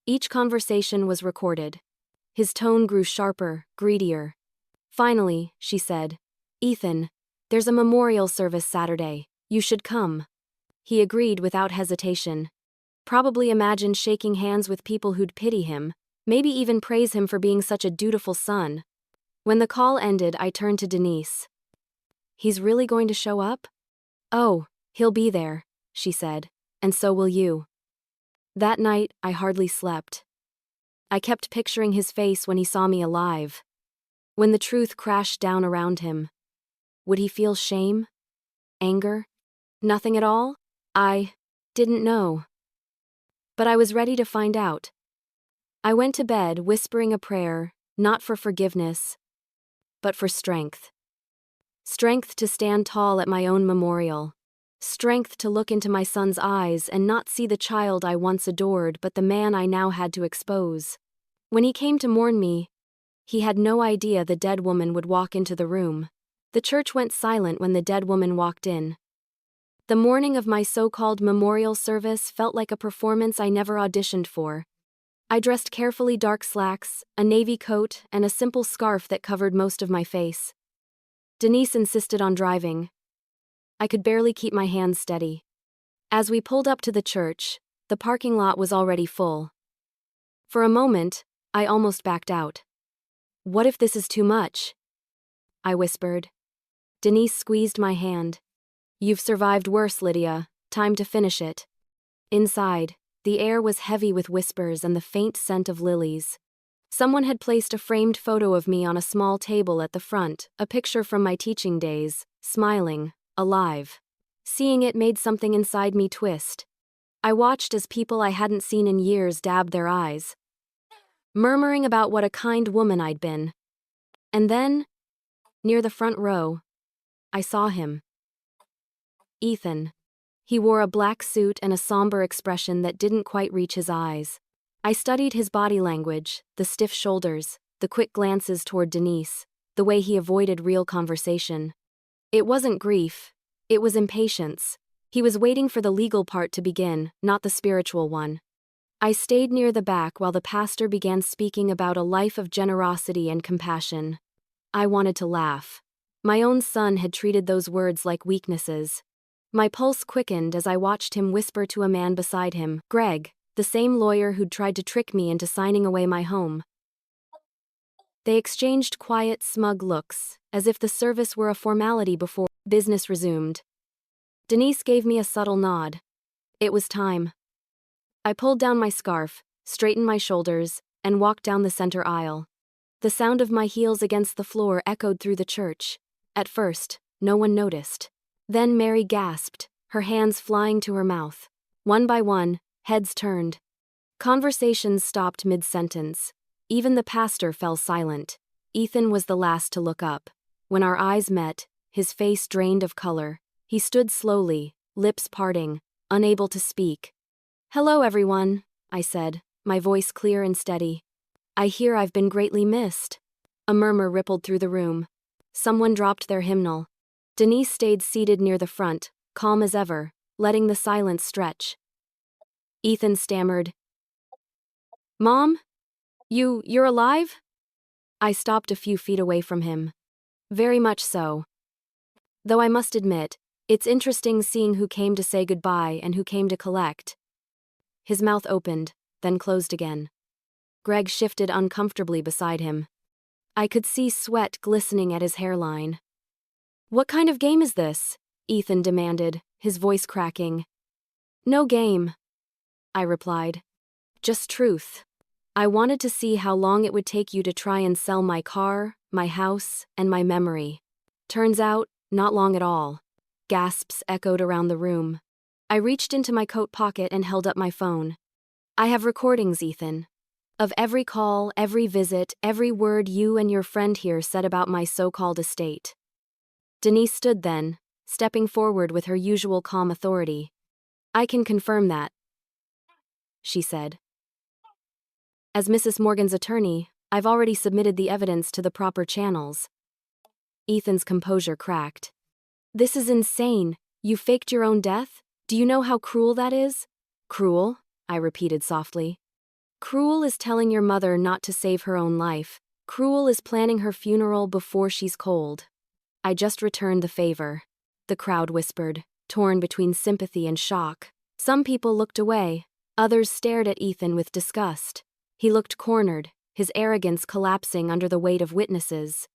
Each conversation was recorded. His tone grew sharper, greedier. Finally, she said, "Ethan, there's a memorial service Saturday. You should come." He agreed without hesitation. Probably imagined shaking hands with people who'd pity him, maybe even praise him for being such a dutiful son. When the call ended, I turned to Denise. "He's really going to show up?" "Oh, he'll be there," she said, "and so will you." That night, I hardly slept. I kept picturing his face when he saw me alive. When the truth crashed down around him. Would he feel shame? Anger? Nothing at all? I didn't know. But I was ready to find out. I went to bed whispering a prayer, not for forgiveness, but for strength. Strength to stand tall at my own memorial. Strength to look into my son's eyes and not see the child I once adored but the man I now had to expose. When he came to mourn me, he had no idea the dead woman would walk into the room. The church went silent when the dead woman walked in. The morning of my so-called memorial service felt like a performance I never auditioned for. I dressed carefully: dark slacks, a navy coat, and a simple scarf that covered most of my face. Denise insisted on driving. I could barely keep my hands steady. As we pulled up to the church, the parking lot was already full. For a moment, I almost backed out. "What if this is too much?" I whispered. Denise squeezed my hand. "You've survived worse, Lydia. Time to finish it." Inside, the air was heavy with whispers and the faint scent of lilies. Someone had placed a framed photo of me on a small table at the front, a picture from my teaching days, smiling, alive. Seeing it made something inside me twist. I watched as people I hadn't seen in years dabbed their eyes, murmuring about what a kind woman I'd been. And then, near the front row, I saw him. Ethan. He wore a black suit and a somber expression that didn't quite reach his eyes. I studied his body language, the stiff shoulders, the quick glances toward Denise, the way he avoided real conversation. It wasn't grief, it was impatience. He was waiting for the legal part to begin, not the spiritual one. I stayed near the back while the pastor began speaking about a life of generosity and compassion. I wanted to laugh. My own son had treated those words like weaknesses. My pulse quickened as I watched him whisper to a man beside him, "Greg, the same lawyer who'd tried to trick me into signing away my home." They exchanged quiet, smug looks, as if the service were a formality before business resumed. Denise gave me a subtle nod. It was time. I pulled down my scarf, straightened my shoulders, and walked down the center aisle. The sound of my heels against the floor echoed through the church. At first, no one noticed. Then Mary gasped, her hands flying to her mouth. One by one, heads turned. Conversations stopped mid-sentence. Even the pastor fell silent. Ethan was the last to look up. When our eyes met, his face drained of color. He stood slowly, lips parting, unable to speak. "Hello, everyone," I said, my voice clear and steady. "I hear I've been greatly missed." A murmur rippled through the room. Someone dropped their hymnal. Denise stayed seated near the front, calm as ever, letting the silence stretch. Ethan stammered, "Mom? You're alive?" I stopped a few feet away from him. "Very much so. Though I must admit, it's interesting seeing who came to say goodbye and who came to collect." His mouth opened, then closed again. Greg shifted uncomfortably beside him. I could see sweat glistening at his hairline. What kind of game is this? Ethan demanded, his voice cracking. No game, I replied. Just truth. I wanted to see how long it would take you to try and sell my car, my house, and my memory. Turns out, not long at all. Gasps echoed around the room. I reached into my coat pocket and held up my phone. I have recordings, Ethan. Of every call, every visit, every word you and your friend here said about my so-called estate. Denise stood then, stepping forward with her usual calm authority. I can confirm that, she said. As Mrs. Morgan's attorney, I've already submitted the evidence to the proper channels. Ethan's composure cracked. This is insane. You faked your own death? Do you know how cruel that is? Cruel? I repeated softly. Cruel is telling your mother not to save her own life. Cruel is planning her funeral before she's cold. I just returned the favor, the crowd whispered, torn between sympathy and shock. Some people looked away. Others stared at Ethan with disgust. He looked cornered, his arrogance collapsing under the weight of witnesses.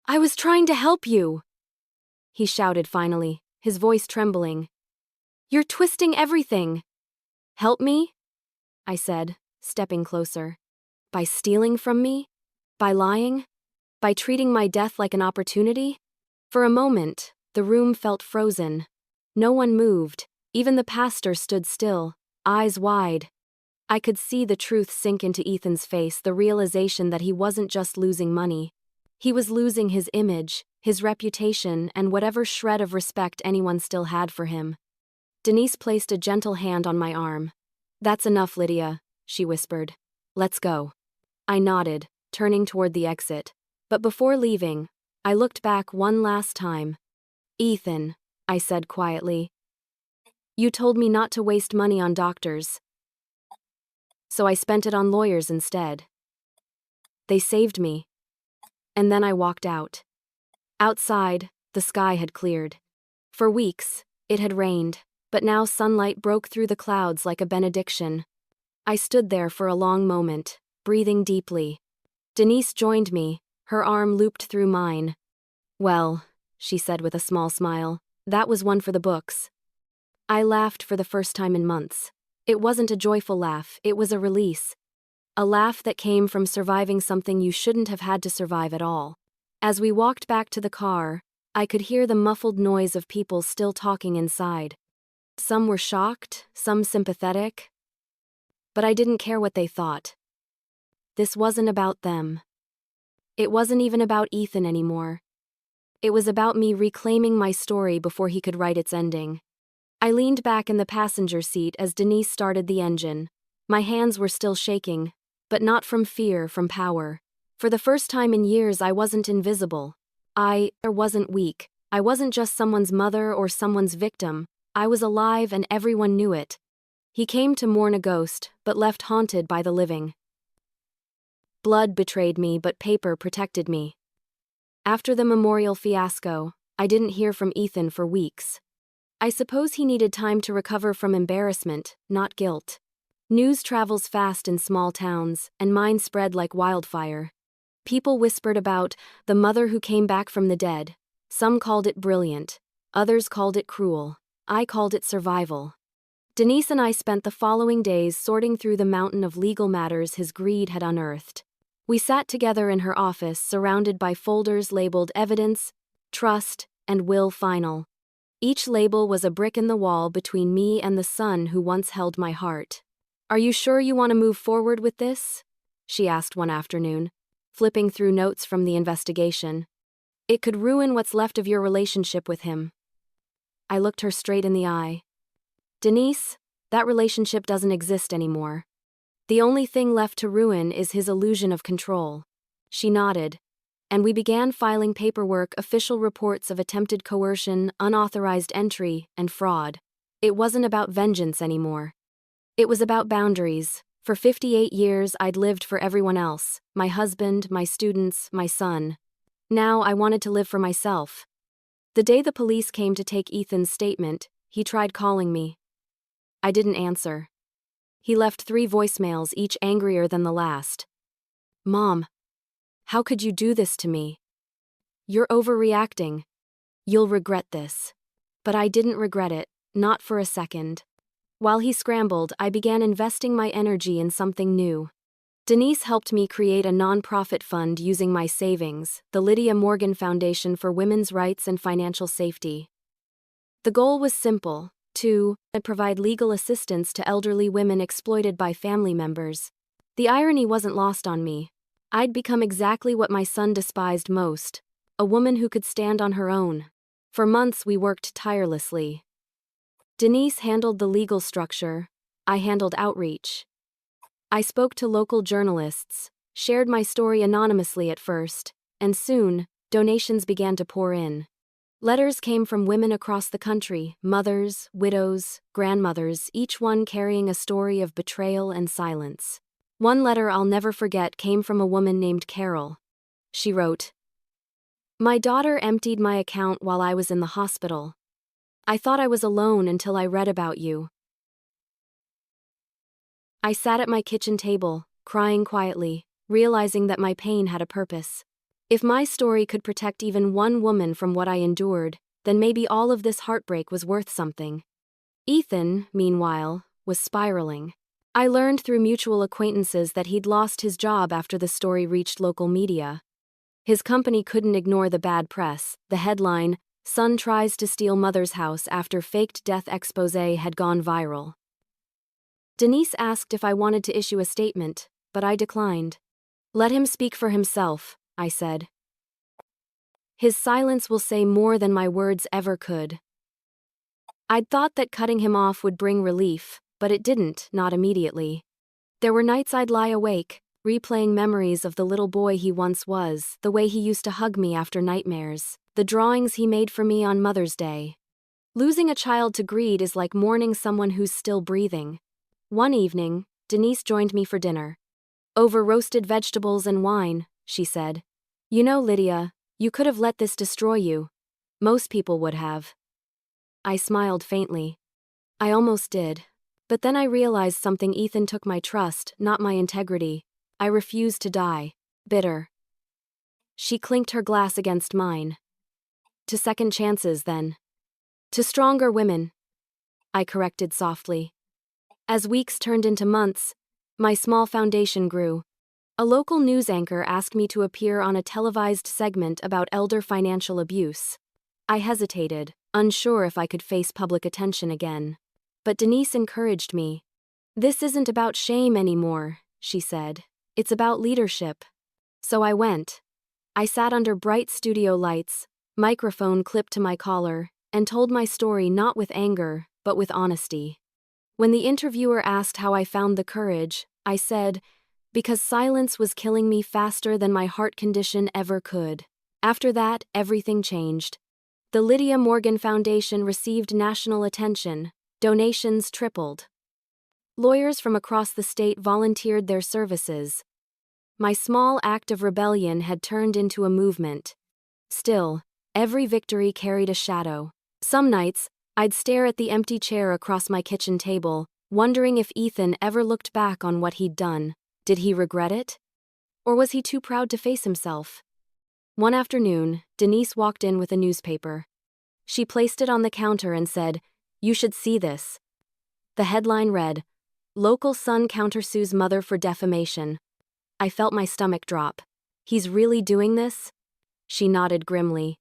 I was trying to help you, he shouted finally, his voice trembling. You're twisting everything. Help me? I said, stepping closer. By stealing from me? By lying? By treating my death like an opportunity? For a moment, the room felt frozen. No one moved. Even the pastor stood still, eyes wide. I could see the truth sink into Ethan's face, the realization that he wasn't just losing money. He was losing his image, his reputation, and whatever shred of respect anyone still had for him. Denise placed a gentle hand on my arm. That's enough, Lydia, she whispered. Let's go. I nodded, turning toward the exit. But before leaving, I looked back one last time. Ethan, I said quietly. You told me not to waste money on doctors. So I spent it on lawyers instead. They saved me. And then I walked out. Outside, the sky had cleared. For weeks, it had rained, but now sunlight broke through the clouds like a benediction. I stood there for a long moment, breathing deeply. Denise joined me, her arm looped through mine. Well, she said with a small smile, that was one for the books. I laughed for the first time in months. It wasn't a joyful laugh, it was a release. A laugh that came from surviving something you shouldn't have had to survive at all. As we walked back to the car, I could hear the muffled noise of people still talking inside. Some were shocked, some sympathetic. But I didn't care what they thought. This wasn't about them. It wasn't even about Ethan anymore. It was about me reclaiming my story before he could write its ending. I leaned back in the passenger seat as Denise started the engine. My hands were still shaking, but not from fear, from power. For the first time in years, I wasn't invisible. I wasn't weak. I wasn't just someone's mother or someone's victim. I was alive and everyone knew it. He came to mourn a ghost, but left haunted by the living. Blood betrayed me, but paper protected me. After the memorial fiasco, I didn't hear from Ethan for weeks. I suppose he needed time to recover from embarrassment, not guilt. News travels fast in small towns, and mine spread like wildfire. People whispered about the mother who came back from the dead. Some called it brilliant. Others called it cruel. I called it survival. Denise and I spent the following days sorting through the mountain of legal matters his greed had unearthed. We sat together in her office, surrounded by folders labeled evidence, trust, and will final. Each label was a brick in the wall between me and the son who once held my heart. Are you sure you want to move forward with this? She asked one afternoon, flipping through notes from the investigation. It could ruin what's left of your relationship with him. I looked her straight in the eye. Denise, that relationship doesn't exist anymore. The only thing left to ruin is his illusion of control. She nodded, and we began filing paperwork, official reports of attempted coercion, unauthorized entry, and fraud. It wasn't about vengeance anymore. It was about boundaries. For 58 years, I'd lived for everyone else, my husband, my students, my son. Now I wanted to live for myself. The day the police came to take Ethan's statement, he tried calling me. I didn't answer. He left 3 voicemails, each angrier than the last. Mom, how could you do this to me? You're overreacting. You'll regret this. But I didn't regret it, not for a second. While he scrambled, I began investing my energy in something new. Denise helped me create a nonprofit fund using my savings, the Lydia Morgan Foundation for Women's Rights and Financial Safety. The goal was simple: to provide legal assistance to elderly women exploited by family members. The irony wasn't lost on me. I'd become exactly what my son despised most: a woman who could stand on her own. For months we worked tirelessly. Denise handled the legal structure. I handled outreach. I spoke to local journalists, shared my story anonymously at first, and soon, donations began to pour in. Letters came from women across the country: mothers, widows, grandmothers, each one carrying a story of betrayal and silence. One letter I'll never forget came from a woman named Carol. She wrote, "My daughter emptied my account while I was in the hospital. I thought I was alone until I read about you. I sat at my kitchen table, crying quietly, realizing that my pain had a purpose. If my story could protect even one woman from what I endured, then maybe all of this heartbreak was worth something." Ethan, meanwhile, was spiraling. I learned through mutual acquaintances that he'd lost his job after the story reached local media. His company couldn't ignore the bad press. The headline, "Son tries to steal mother's house after faked death exposé," had gone viral. Denise asked if I wanted to issue a statement, but I declined. "Let him speak for himself," I said. "His silence will say more than my words ever could." I'd thought that cutting him off would bring relief, but it didn't, not immediately. There were nights I'd lie awake, replaying memories of the little boy he once was, the way he used to hug me after nightmares, the drawings he made for me on Mother's Day. Losing a child to greed is like mourning someone who's still breathing. One evening, Denise joined me for dinner. "Over roasted vegetables and wine," she said. "You know, Lydia, you could have let this destroy you. Most people would have." I smiled faintly. I almost did. But then I realized something: Ethan took my trust, not my integrity. I refused to die. Bitter. She clinked her glass against mine. "To second chances, then." "To stronger women," I corrected softly. As weeks turned into months, my small foundation grew. A local news anchor asked me to appear on a televised segment about elder financial abuse. I hesitated, unsure if I could face public attention again. But Denise encouraged me. "This isn't about shame anymore," she said. "It's about leadership." So I went. I sat under bright studio lights, microphone clipped to my collar, and told my story not with anger, but with honesty. When the interviewer asked how I found the courage, I said, "Because silence was killing me faster than my heart condition ever could." After that, everything changed. The Lydia Morgan Foundation received national attention. Donations tripled. Lawyers from across the state volunteered their services. My small act of rebellion had turned into a movement. Still, every victory carried a shadow. Some nights, I'd stare at the empty chair across my kitchen table, wondering if Ethan ever looked back on what he'd done. Did he regret it? Or was he too proud to face himself? One afternoon, Denise walked in with a newspaper. She placed it on the counter and said, "You should see this." The headline read, "Local son countersues mother for defamation." I felt my stomach drop. "He's really doing this?" She nodded grimly.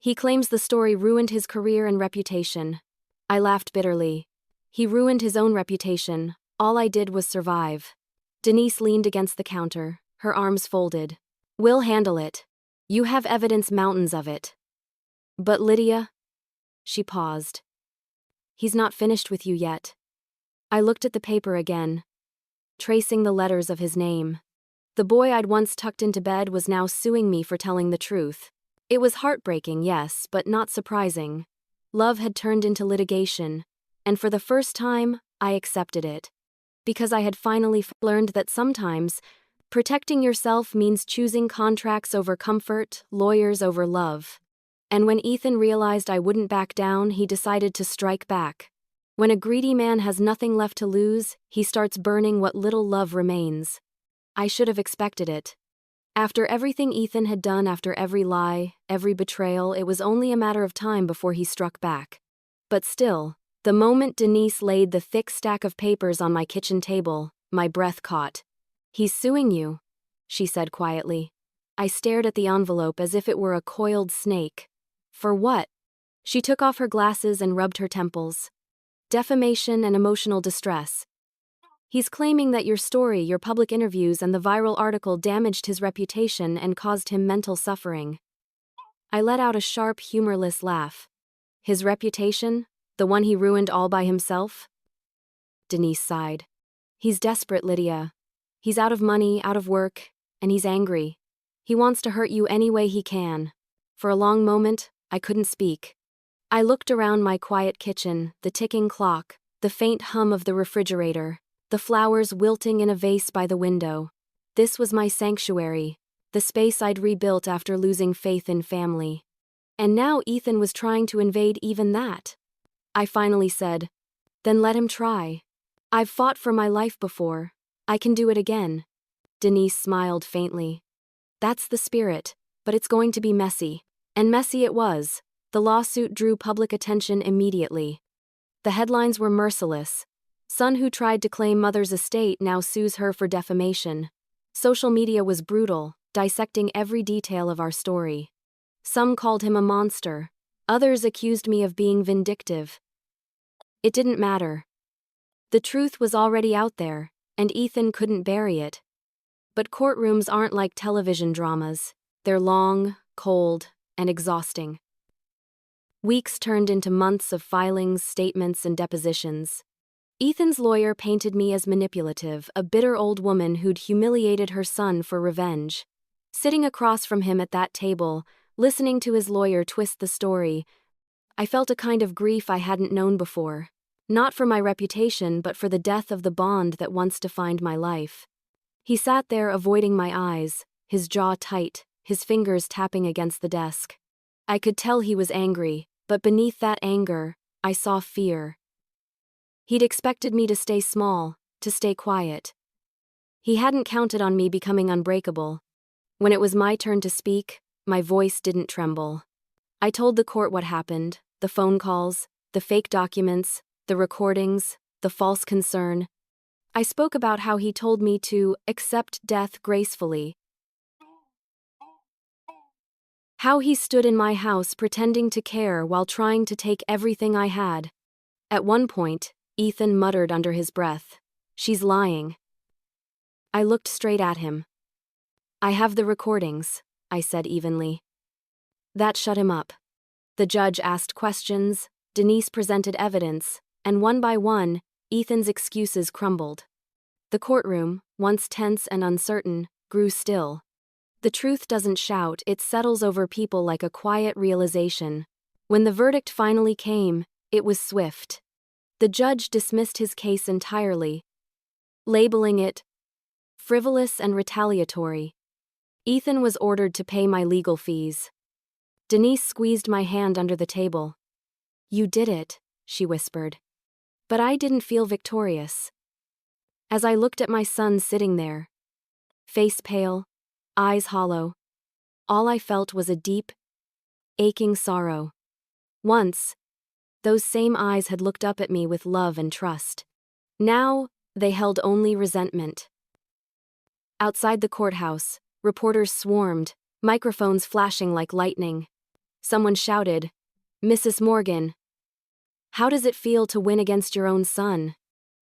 "He claims the story ruined his career and reputation." I laughed bitterly. "He ruined his own reputation. All I did was survive." Denise leaned against the counter, her arms folded. "We'll handle it. You have evidence, mountains of it." "But Lydia?" She paused. "He's not finished with you yet." I looked at the paper again, tracing the letters of his name. The boy I'd once tucked into bed was now suing me for telling the truth. It was heartbreaking, yes, but not surprising. Love had turned into litigation, and for the first time, I accepted it. Because I had finally learned that sometimes, protecting yourself means choosing contracts over comfort, lawyers over love. And when Ethan realized I wouldn't back down, he decided to strike back. When a greedy man has nothing left to lose, he starts burning what little love remains. I should have expected it. After everything Ethan had done, after every lie, every betrayal, it was only a matter of time before he struck back. But still, the moment Denise laid the thick stack of papers on my kitchen table, my breath caught. "He's suing you," she said quietly. I stared at the envelope as if it were a coiled snake. "For what?" She took off her glasses and rubbed her temples. "Defamation and emotional distress. He's claiming that your story, your public interviews, and the viral article damaged his reputation and caused him mental suffering." I let out a sharp, humorless laugh. "His reputation? The one he ruined all by himself?" Denise sighed. "He's desperate, Lydia. He's out of money, out of work, and he's angry. He wants to hurt you any way he can." For a long moment, I couldn't speak. I looked around my quiet kitchen, the ticking clock, the faint hum of the refrigerator, the flowers wilting in a vase by the window. This was my sanctuary, the space I'd rebuilt after losing faith in family. And now Ethan was trying to invade even that. I finally said, "Then let him try. I've fought for my life before. I can do it again." Denise smiled faintly. "That's the spirit, but it's going to be messy." And messy it was. The lawsuit drew public attention immediately. The headlines were merciless. "Son who tried to claim mother's estate now sues her for defamation." Social media was brutal, dissecting every detail of our story. Some called him a monster. Others accused me of being vindictive. It didn't matter. The truth was already out there, and Ethan couldn't bury it. But courtrooms aren't like television dramas. They're long, cold, and exhausting. Weeks turned into months of filings, statements, and depositions. Ethan's lawyer painted me as manipulative, a bitter old woman who'd humiliated her son for revenge. Sitting across from him at that table, listening to his lawyer twist the story, I felt a kind of grief I hadn't known before. Not for my reputation, but for the death of the bond that once defined my life. He sat there avoiding my eyes, his jaw tight, his fingers tapping against the desk. I could tell he was angry, but beneath that anger, I saw fear. He'd expected me to stay small, to stay quiet. He hadn't counted on me becoming unbreakable. When it was my turn to speak, my voice didn't tremble. I told the court what happened, the phone calls, the fake documents, the recordings, the false concern. I spoke about how he told me to accept death gracefully. How he stood in my house pretending to care while trying to take everything I had. At one point, Ethan muttered under his breath, "She's lying." I looked straight at him. "I have the recordings," I said evenly. That shut him up. The judge asked questions, Denise presented evidence, and one by one, Ethan's excuses crumbled. The courtroom, once tense and uncertain, grew still. The truth doesn't shout, it settles over people like a quiet realization. When the verdict finally came, it was swift. The judge dismissed his case entirely, labeling it frivolous and retaliatory. Ethan was ordered to pay my legal fees. Denise squeezed my hand under the table. "You did it," she whispered. But I didn't feel victorious. As I looked at my son sitting there, face pale, eyes hollow, all I felt was a deep, aching sorrow. Once, those same eyes had looked up at me with love and trust. Now, they held only resentment. Outside the courthouse, reporters swarmed, microphones flashing like lightning. Someone shouted, "Mrs. Morgan, how does it feel to win against your own son?"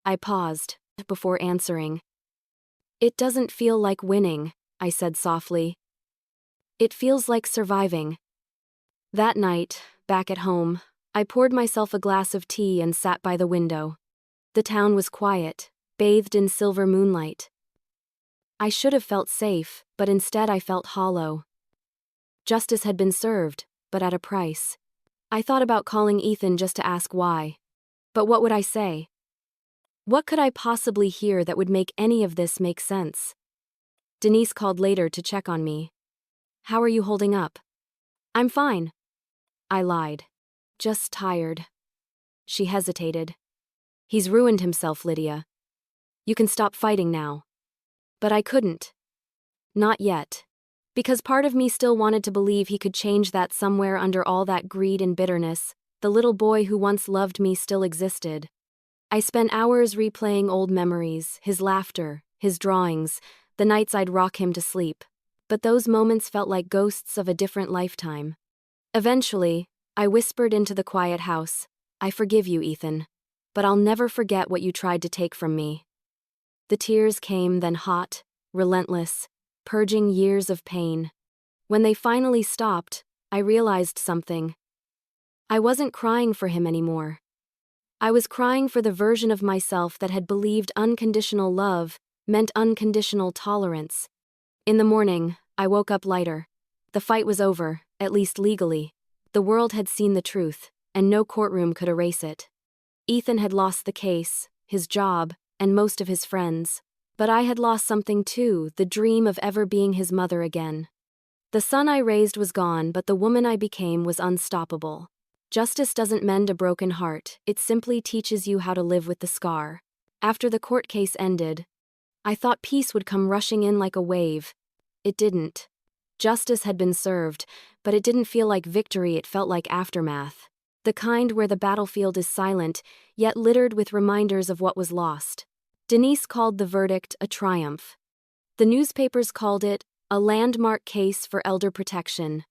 I paused before answering. "It doesn't feel like winning," I said softly. "It feels like surviving." That night, back at home, I poured myself a glass of tea and sat by the window. The town was quiet, bathed in silver moonlight. I should have felt safe, but instead I felt hollow. Justice had been served, but at a price. I thought about calling Ethan just to ask why. But what would I say? What could I possibly hear that would make any of this make sense? Denise called later to check on me. "How are you holding up?" "I'm fine." I lied. "Just tired." She hesitated. "He's ruined himself, Lydia. You can stop fighting now." But I couldn't. Not yet. Because part of me still wanted to believe he could change that somewhere under all that greed and bitterness, the little boy who once loved me still existed. I spent hours replaying old memories, his laughter, his drawings, the nights I'd rock him to sleep. But those moments felt like ghosts of a different lifetime. Eventually, I whispered into the quiet house, "I forgive you, Ethan. But I'll never forget what you tried to take from me." The tears came, then hot, relentless, purging years of pain. When they finally stopped, I realized something. I wasn't crying for him anymore. I was crying for the version of myself that had believed unconditional love meant unconditional tolerance. In the morning, I woke up lighter. The fight was over, at least legally. The world had seen the truth, and no courtroom could erase it. Ethan had lost the case, his job, and most of his friends. But I had lost something too, the dream of ever being his mother again. The son I raised was gone, but the woman I became was unstoppable. Justice doesn't mend a broken heart, it simply teaches you how to live with the scar. After the court case ended, I thought peace would come rushing in like a wave. It didn't. Justice had been served, but it didn't feel like victory, it felt like aftermath. The kind where the battlefield is silent, yet littered with reminders of what was lost. Denise called the verdict a triumph. The newspapers called it a landmark case for elder protection.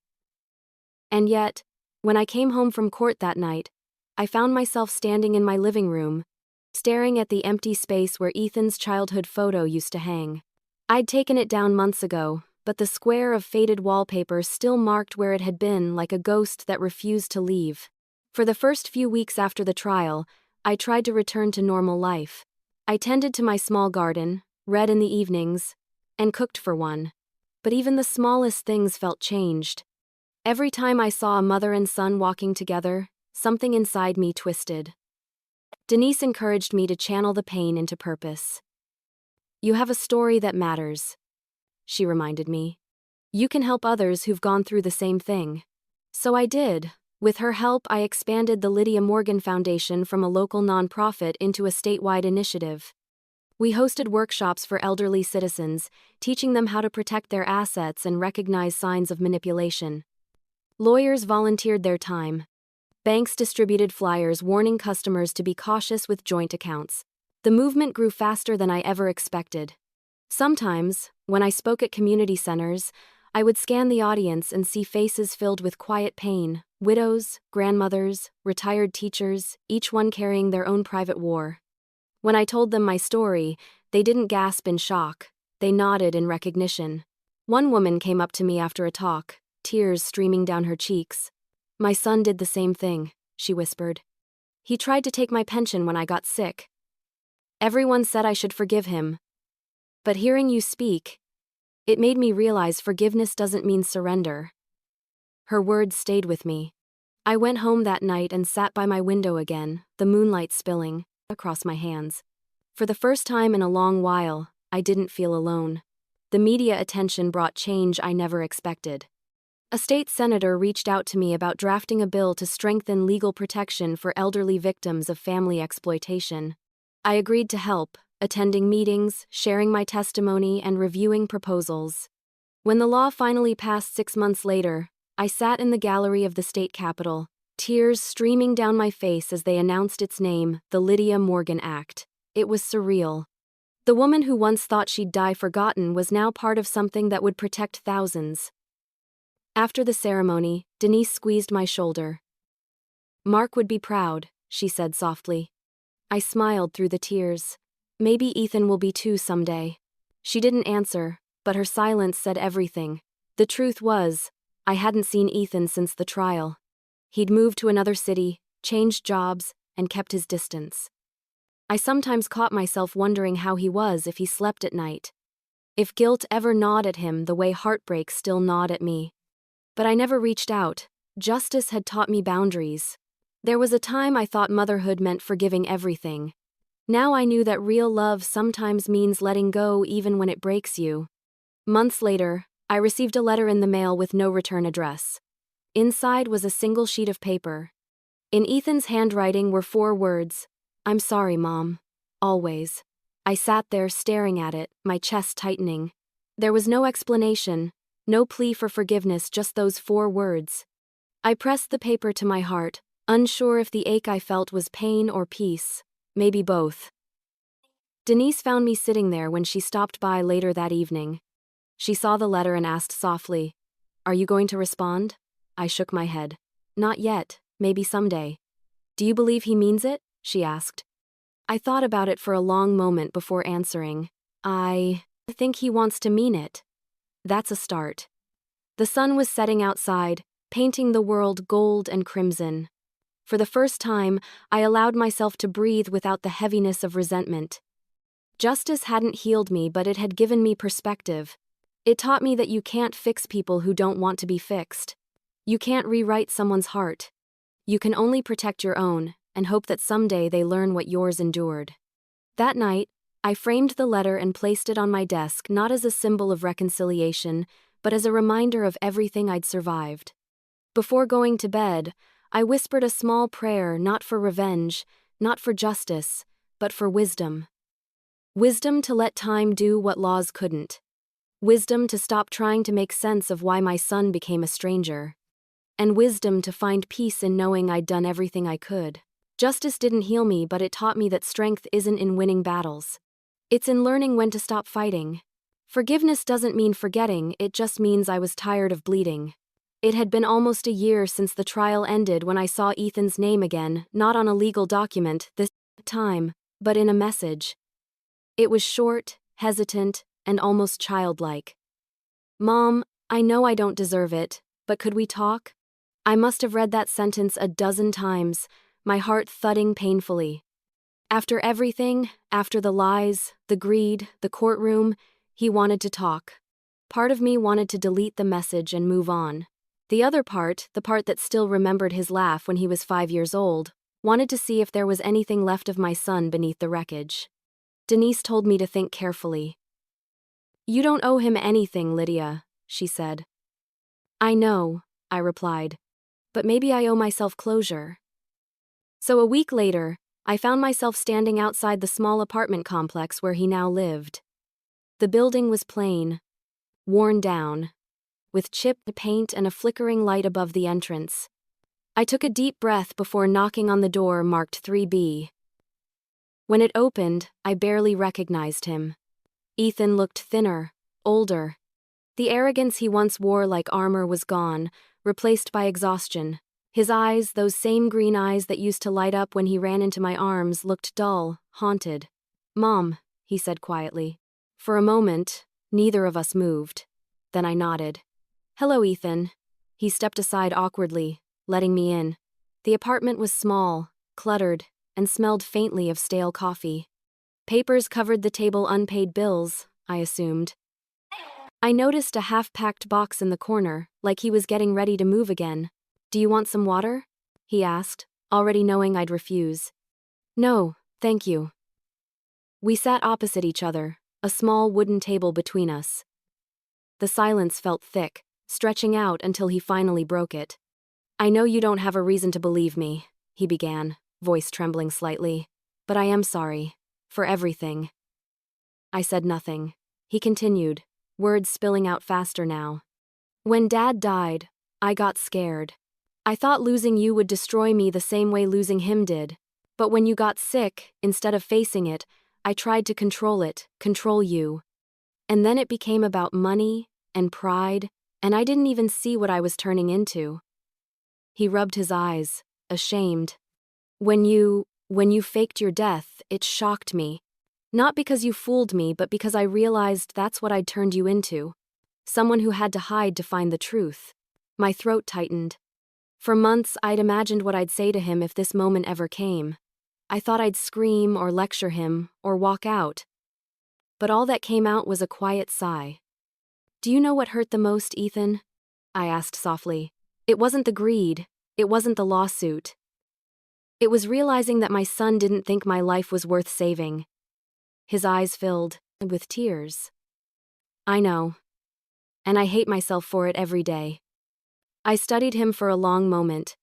And yet, when I came home from court that night, I found myself standing in my living room, staring at the empty space where Ethan's childhood photo used to hang. I'd taken it down months ago, but the square of faded wallpaper still marked where it had been, like a ghost that refused to leave. For the first few weeks after the trial, I tried to return to normal life. I tended to my small garden, read in the evenings, and cooked for one. But even the smallest things felt changed. Every time I saw a mother and son walking together, something inside me twisted. Denise encouraged me to channel the pain into purpose. "You have a story that matters," she reminded me. "You can help others who've gone through the same thing." So I did. With her help, I expanded the Lydia Morgan Foundation from a local nonprofit into a statewide initiative. We hosted workshops for elderly citizens, teaching them how to protect their assets and recognize signs of manipulation. Lawyers volunteered their time. Banks distributed flyers warning customers to be cautious with joint accounts. The movement grew faster than I ever expected. Sometimes, when I spoke at community centers, I would scan the audience and see faces filled with quiet pain, widows, grandmothers, retired teachers, each one carrying their own private war. When I told them my story, they didn't gasp in shock, they nodded in recognition. One woman came up to me after a talk, tears streaming down her cheeks. "My son did the same thing," she whispered. "He tried to take my pension when I got sick. Everyone said I should forgive him. But hearing you speak, it made me realize forgiveness doesn't mean surrender." Her words stayed with me. I went home that night and sat by my window again, the moonlight spilling across my hands. For the first time in a long while, I didn't feel alone. The media attention brought change I never expected. A state senator reached out to me about drafting a bill to strengthen legal protection for elderly victims of family exploitation. I agreed to help, attending meetings, sharing my testimony, and reviewing proposals. When the law finally passed 6 months later, I sat in the gallery of the state capitol, tears streaming down my face as they announced its name, the Lydia Morgan Act. It was surreal. The woman who once thought she'd die forgotten was now part of something that would protect thousands. After the ceremony, Denise squeezed my shoulder. "Mark would be proud," she said softly. I smiled through the tears. "Maybe Ethan will be too someday." She didn't answer, but her silence said everything. The truth was, I hadn't seen Ethan since the trial. He'd moved to another city, changed jobs, and kept his distance. I sometimes caught myself wondering how he was if he slept at night. If guilt ever gnawed at him the way heartbreak still gnawed at me. But I never reached out. Justice had taught me boundaries. There was a time I thought motherhood meant forgiving everything. Now I knew that real love sometimes means letting go even when it breaks you. Months later, I received a letter in the mail with no return address. Inside was a single sheet of paper. In Ethan's handwriting were 4 words, "I'm sorry, Mom. Always." I sat there staring at it, my chest tightening. There was no explanation, No plea for forgiveness, just those 4 words. I pressed the paper to my heart, unsure if the ache I felt was pain or peace, maybe both. Denise found me sitting there when she stopped by later that evening. She saw the letter and asked softly, "Are you going to respond?" I shook my head. "Not yet, maybe someday." "Do you believe he means it?" she asked. I thought about it for a long moment before answering. I think he wants to mean it. That's a start. The sun was setting outside, painting the world gold and crimson. For the first time, I allowed myself to breathe without the heaviness of resentment. Justice hadn't healed me, but it had given me perspective. It taught me that you can't fix people who don't want to be fixed. You can't rewrite someone's heart. You can only protect your own, and hope that someday they learn what yours endured. That night, I framed the letter and placed it on my desk, not as a symbol of reconciliation, but as a reminder of everything I'd survived. Before going to bed, I whispered a small prayer, not for revenge, not for justice, but for wisdom. Wisdom to let time do what laws couldn't. Wisdom to stop trying to make sense of why my son became a stranger. And wisdom to find peace in knowing I'd done everything I could. Justice didn't heal me, but it taught me that strength isn't in winning battles. It's in learning when to stop fighting. Forgiveness doesn't mean forgetting, it just means I was tired of bleeding. It had been almost a year since the trial ended when I saw Ethan's name again, not on a legal document this time, but in a message. It was short, hesitant, and almost childlike. "Mom, I know I don't deserve it, but could we talk?" I must have read that sentence a dozen times, my heart thudding painfully. After everything, after the lies, the greed, the courtroom, he wanted to talk. Part of me wanted to delete the message and move on. The other part, the part that still remembered his laugh when he was 5 years old, wanted to see if there was anything left of my son beneath the wreckage. Denise told me to think carefully. "You don't owe him anything, Lydia," she said. "I know," I replied. "But maybe I owe myself closure." So a week later, I found myself standing outside the small apartment complex where he now lived. The building was plain, worn down, with chipped paint and a flickering light above the entrance. I took a deep breath before knocking on the door marked 3B. When it opened, I barely recognized him. Ethan looked thinner, older. The arrogance he once wore like armor was gone, replaced by exhaustion. His eyes, those same green eyes that used to light up when he ran into my arms, looked dull, haunted. "Mom," he said quietly. For a moment, neither of us moved. Then I nodded. "Hello, Ethan." He stepped aside awkwardly, letting me in. The apartment was small, cluttered, and smelled faintly of stale coffee. Papers covered the table, unpaid bills, I assumed. I noticed a half-packed box in the corner, like he was getting ready to move again. "Do you want some water?" he asked, already knowing I'd refuse. "No, thank you." We sat opposite each other, a small wooden table between us. The silence felt thick, stretching out until he finally broke it. "I know you don't have a reason to believe me," he began, voice trembling slightly, "but I am sorry. For everything." I said nothing. He continued, words spilling out faster now. "When Dad died, I got scared. I thought losing you would destroy me the same way losing him did. But when you got sick, instead of facing it, I tried to control it, control you. And then it became about money and pride, and I didn't even see what I was turning into." He rubbed his eyes, ashamed. When you faked your death, it shocked me. Not because you fooled me, but because I realized that's what I'd turned you into. Someone who had to hide to find the truth." My throat tightened. For months, I'd imagined what I'd say to him if this moment ever came. I thought I'd scream or lecture him or walk out. But all that came out was a quiet sigh. "Do you know what hurt the most, Ethan?" I asked softly. "It wasn't the greed. It wasn't the lawsuit. It was realizing that my son didn't think my life was worth saving." His eyes filled with tears. "I know. And I hate myself for it every day." I studied him for a long moment.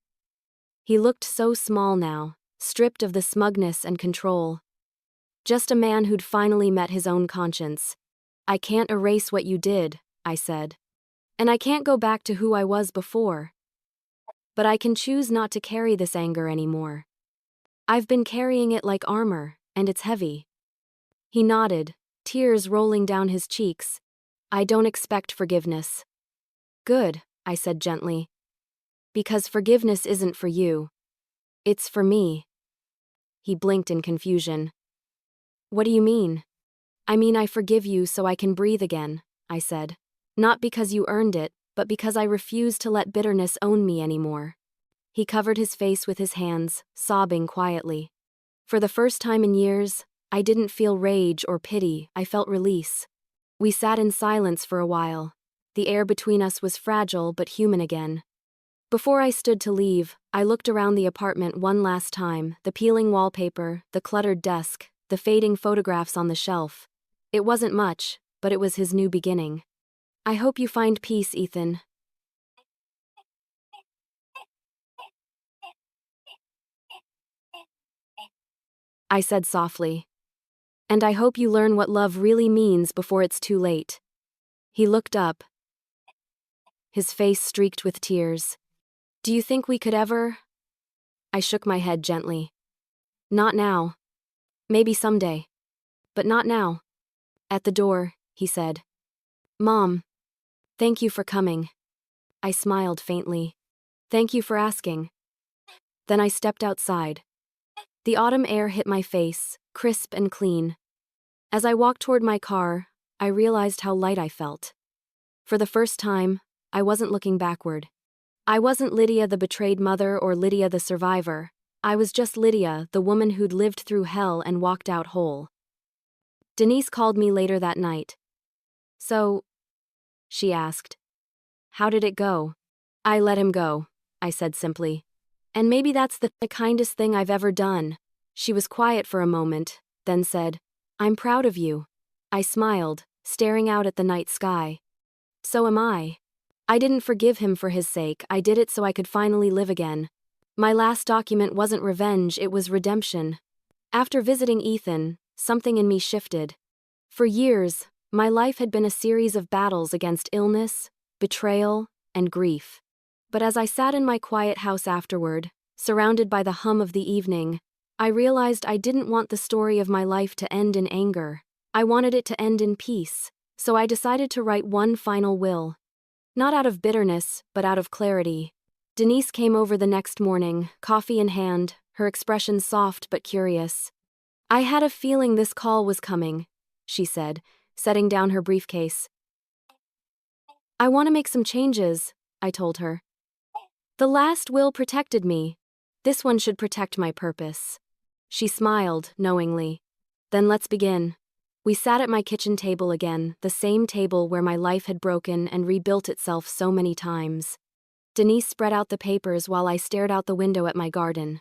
He looked so small now, stripped of the smugness and control. Just a man who'd finally met his own conscience. "I can't erase what you did," I said. And I can't go back to who I was before. But I can choose not to carry this anger anymore. I've been carrying it like armor, and it's heavy. He nodded, tears rolling down his cheeks. I don't expect forgiveness. Good, I said gently. Because forgiveness isn't for you. It's for me. He blinked in confusion. What do you mean? I mean I forgive you so I can breathe again, I said. Not because you earned it, but because I refuse to let bitterness own me anymore. He covered his face with his hands, sobbing quietly. For the first time in years, I didn't feel rage or pity, I felt release. We sat in silence for a while. The air between us was fragile but human again. Before I stood to leave, I looked around the apartment one last time, the peeling wallpaper, the cluttered desk, the fading photographs on the shelf. It wasn't much, but it was his new beginning. I hope you find peace, Ethan. I said softly. And I hope you learn what love really means before it's too late. He looked up, his face streaked with tears. Do you think we could ever? I shook my head gently. Not now. Maybe someday. But not now. At the door, he said. Mom. Thank you for coming. I smiled faintly. Thank you for asking. Then I stepped outside. The autumn air hit my face, crisp and clean. As I walked toward my car, I realized how light I felt. For the first time, I wasn't looking backward. I wasn't Lydia the betrayed mother or Lydia the survivor. I was just Lydia, the woman who'd lived through hell and walked out whole. Denise called me later that night. So, she asked, how did it go? I let him go, I said simply. And maybe that's the kindest thing I've ever done. She was quiet for a moment, then said, I'm proud of you. I smiled, staring out at the night sky. So am I. I didn't forgive him for his sake, I did it so I could finally live again. My last document wasn't revenge, it was redemption. After visiting Ethan, something in me shifted. For years, my life had been a series of battles against illness, betrayal, and grief. But as I sat in my quiet house afterward, surrounded by the hum of the evening, I realized I didn't want the story of my life to end in anger. I wanted it to end in peace, so I decided to write one final will. Not out of bitterness, but out of clarity. Denise came over the next morning, coffee in hand, her expression soft but curious. I had a feeling this call was coming, she said, setting down her briefcase. I want to make some changes, I told her. The last will protected me. This one should protect my purpose. She smiled, knowingly. Then let's begin. We sat at my kitchen table again, the same table where my life had broken and rebuilt itself so many times. Denise spread out the papers while I stared out the window at my garden.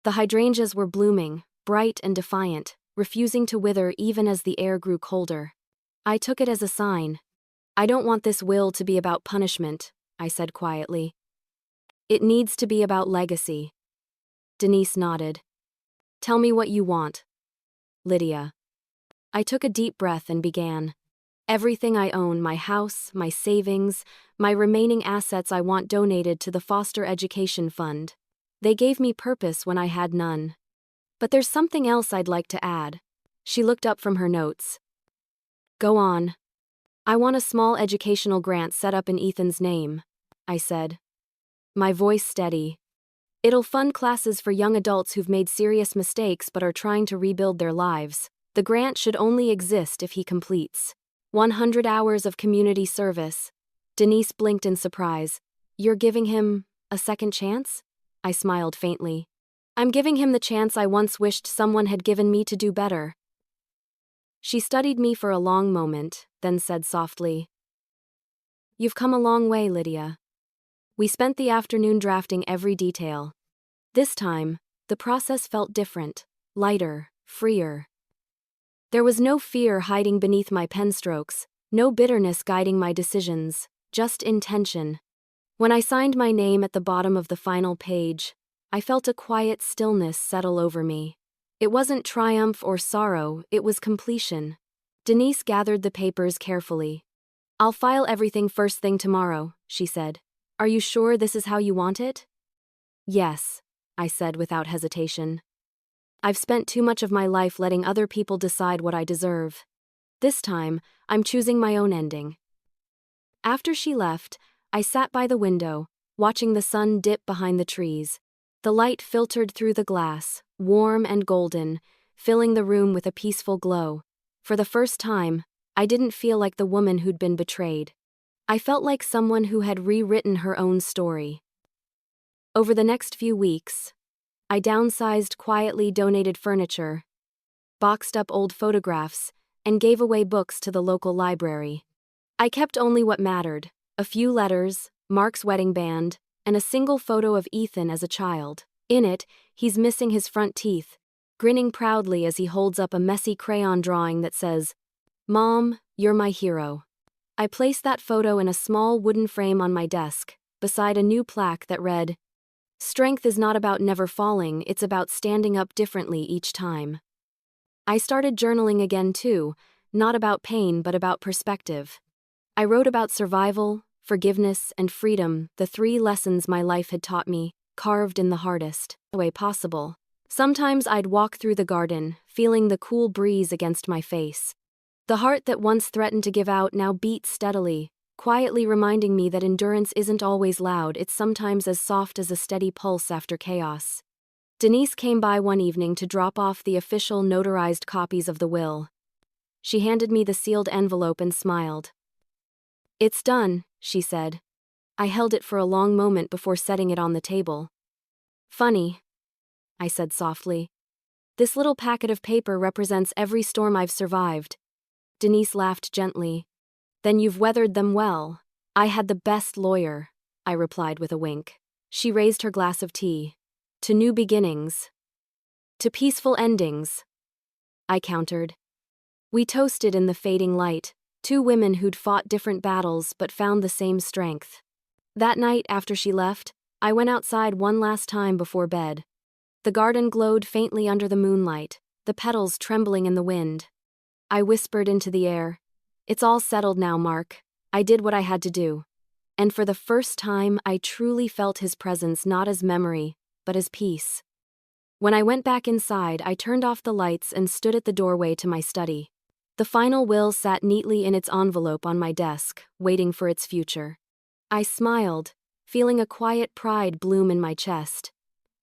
The hydrangeas were blooming, bright and defiant, refusing to wither even as the air grew colder. I took it as a sign. I don't want this will to be about punishment, I said quietly. It needs to be about legacy. Denise nodded. Tell me what you want. Lydia. I took a deep breath and began. Everything I own, my house, my savings, my remaining assets I want donated to the Foster Education Fund. They gave me purpose when I had none. But there's something else I'd like to add. She looked up from her notes. Go on. I want a small educational grant set up in Ethan's name, I said. My voice steady. It'll fund classes for young adults who've made serious mistakes but are trying to rebuild their lives. The grant should only exist if he completes 100 hours of community service. Denise blinked in surprise. You're giving him a second chance? I smiled faintly. I'm giving him the chance I once wished someone had given me to do better. She studied me for a long moment, then said softly, You've come a long way, Lydia. We spent the afternoon drafting every detail. This time, the process felt different, lighter, freer. There was no fear hiding beneath my pen strokes, no bitterness guiding my decisions, just intention. When I signed my name at the bottom of the final page, I felt a quiet stillness settle over me. It wasn't triumph or sorrow, it was completion. Denise gathered the papers carefully. I'll file everything first thing tomorrow, she said. Are you sure this is how you want it? Yes, I said without hesitation. I've spent too much of my life letting other people decide what I deserve. This time, I'm choosing my own ending. After she left, I sat by the window, watching the sun dip behind the trees. The light filtered through the glass, warm and golden, filling the room with a peaceful glow. For the first time, I didn't feel like the woman who'd been betrayed. I felt like someone who had rewritten her own story. Over the next few weeks, I downsized, quietly donated furniture, boxed up old photographs, and gave away books to the local library. I kept only what mattered: a few letters, Mark's wedding band, and a single photo of Ethan as a child. In it, he's missing his front teeth, grinning proudly as he holds up a messy crayon drawing that says, "Mom, you're my hero." I placed that photo in a small wooden frame on my desk, beside a new plaque that read, "Strength is not about never falling, it's about standing up differently each time." I started journaling again too, not about pain but about perspective. I wrote about survival, forgiveness, and freedom, the 3 lessons my life had taught me, carved in the hardest way possible. Sometimes I'd walk through the garden, feeling the cool breeze against my face. The heart that once threatened to give out now beat steadily, quietly reminding me that endurance isn't always loud, it's sometimes as soft as a steady pulse after chaos. Denise came by one evening to drop off the official notarized copies of the will. She handed me the sealed envelope and smiled. "It's done," she said. I held it for a long moment before setting it on the table. "Funny," I said softly. "This little packet of paper represents every storm I've survived." Denise laughed gently. "Then you've weathered them well." "I had the best lawyer," I replied with a wink. She raised her glass of tea. "To new beginnings. To peaceful endings," I countered. We toasted in the fading light, 2 women who'd fought different battles but found the same strength. That night, after she left, I went outside one last time before bed. The garden glowed faintly under the moonlight, the petals trembling in the wind. I whispered into the air, "It's all settled now, Mark. I did what I had to do." And for the first time, I truly felt his presence not as memory, but as peace. When I went back inside, I turned off the lights and stood at the doorway to my study. The final will sat neatly in its envelope on my desk, waiting for its future. I smiled, feeling a quiet pride bloom in my chest.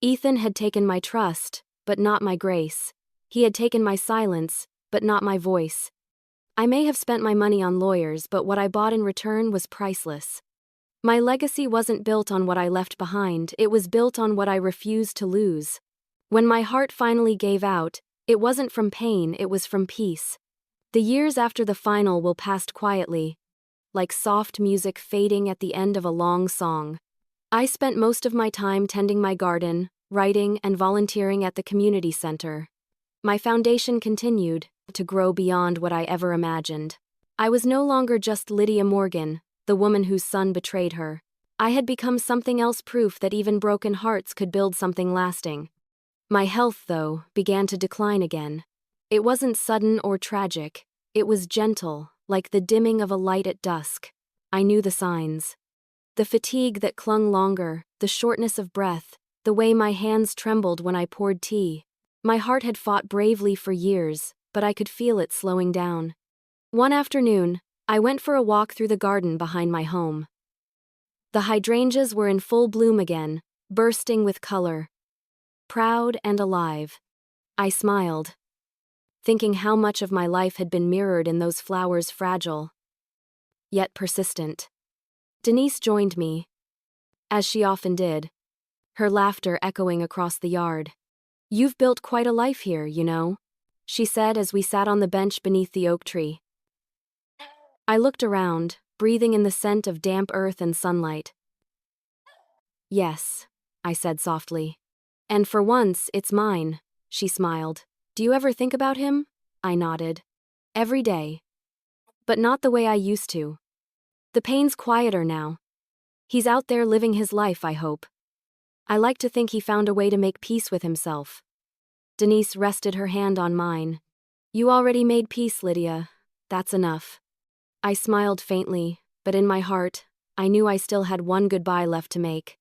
Ethan had taken my trust, but not my grace. He had taken my silence, but not my voice. I may have spent my money on lawyers, but what I bought in return was priceless. My legacy wasn't built on what I left behind, it was built on what I refused to lose. When my heart finally gave out, it wasn't from pain, it was from peace. The years after the final will pass quietly, like soft music fading at the end of a long song. I spent most of my time tending my garden, writing, and volunteering at the community center. My foundation continued to grow beyond what I ever imagined. I was no longer just Lydia Morgan, the woman whose son betrayed her. I had become something else, proof that even broken hearts could build something lasting. My health, though, began to decline again. It wasn't sudden or tragic. It was gentle, like the dimming of a light at dusk. I knew the signs. The fatigue that clung longer, the shortness of breath, the way my hands trembled when I poured tea. My heart had fought bravely for years, but I could feel it slowing down. One afternoon, I went for a walk through the garden behind my home. The hydrangeas were in full bloom again, bursting with color. Proud and alive. I smiled, thinking how much of my life had been mirrored in those flowers, fragile, yet persistent. Denise joined me, as she often did, her laughter echoing across the yard. "You've built quite a life here, you know," she said as we sat on the bench beneath the oak tree. I looked around, breathing in the scent of damp earth and sunlight. "Yes," I said softly. "And for once, it's mine," she smiled. "Do you ever think about him?" I nodded. "Every day. But not the way I used to. The pain's quieter now. He's out there living his life, I hope. I like to think he found a way to make peace with himself." Denise rested her hand on mine. "You already made peace, Lydia. That's enough." I smiled faintly, but in my heart, I knew I still had one goodbye left to make.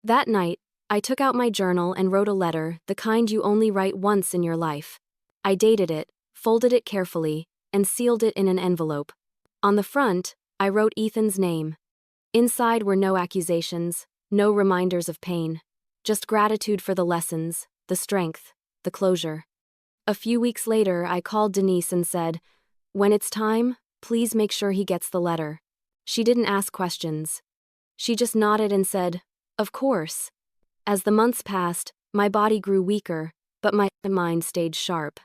That night, I took out my journal and wrote a letter, the kind you only write once in your life. I dated it, folded it carefully, and sealed it in an envelope. On the front, I wrote Ethan's name. Inside were no accusations, no reminders of pain, just gratitude for the lessons, the strength, the closure. A few weeks later, I called Denise and said, "When it's time, please make sure he gets the letter." She didn't ask questions. She just nodded and said, "Of course." As the months passed, my body grew weaker, but my mind stayed sharp.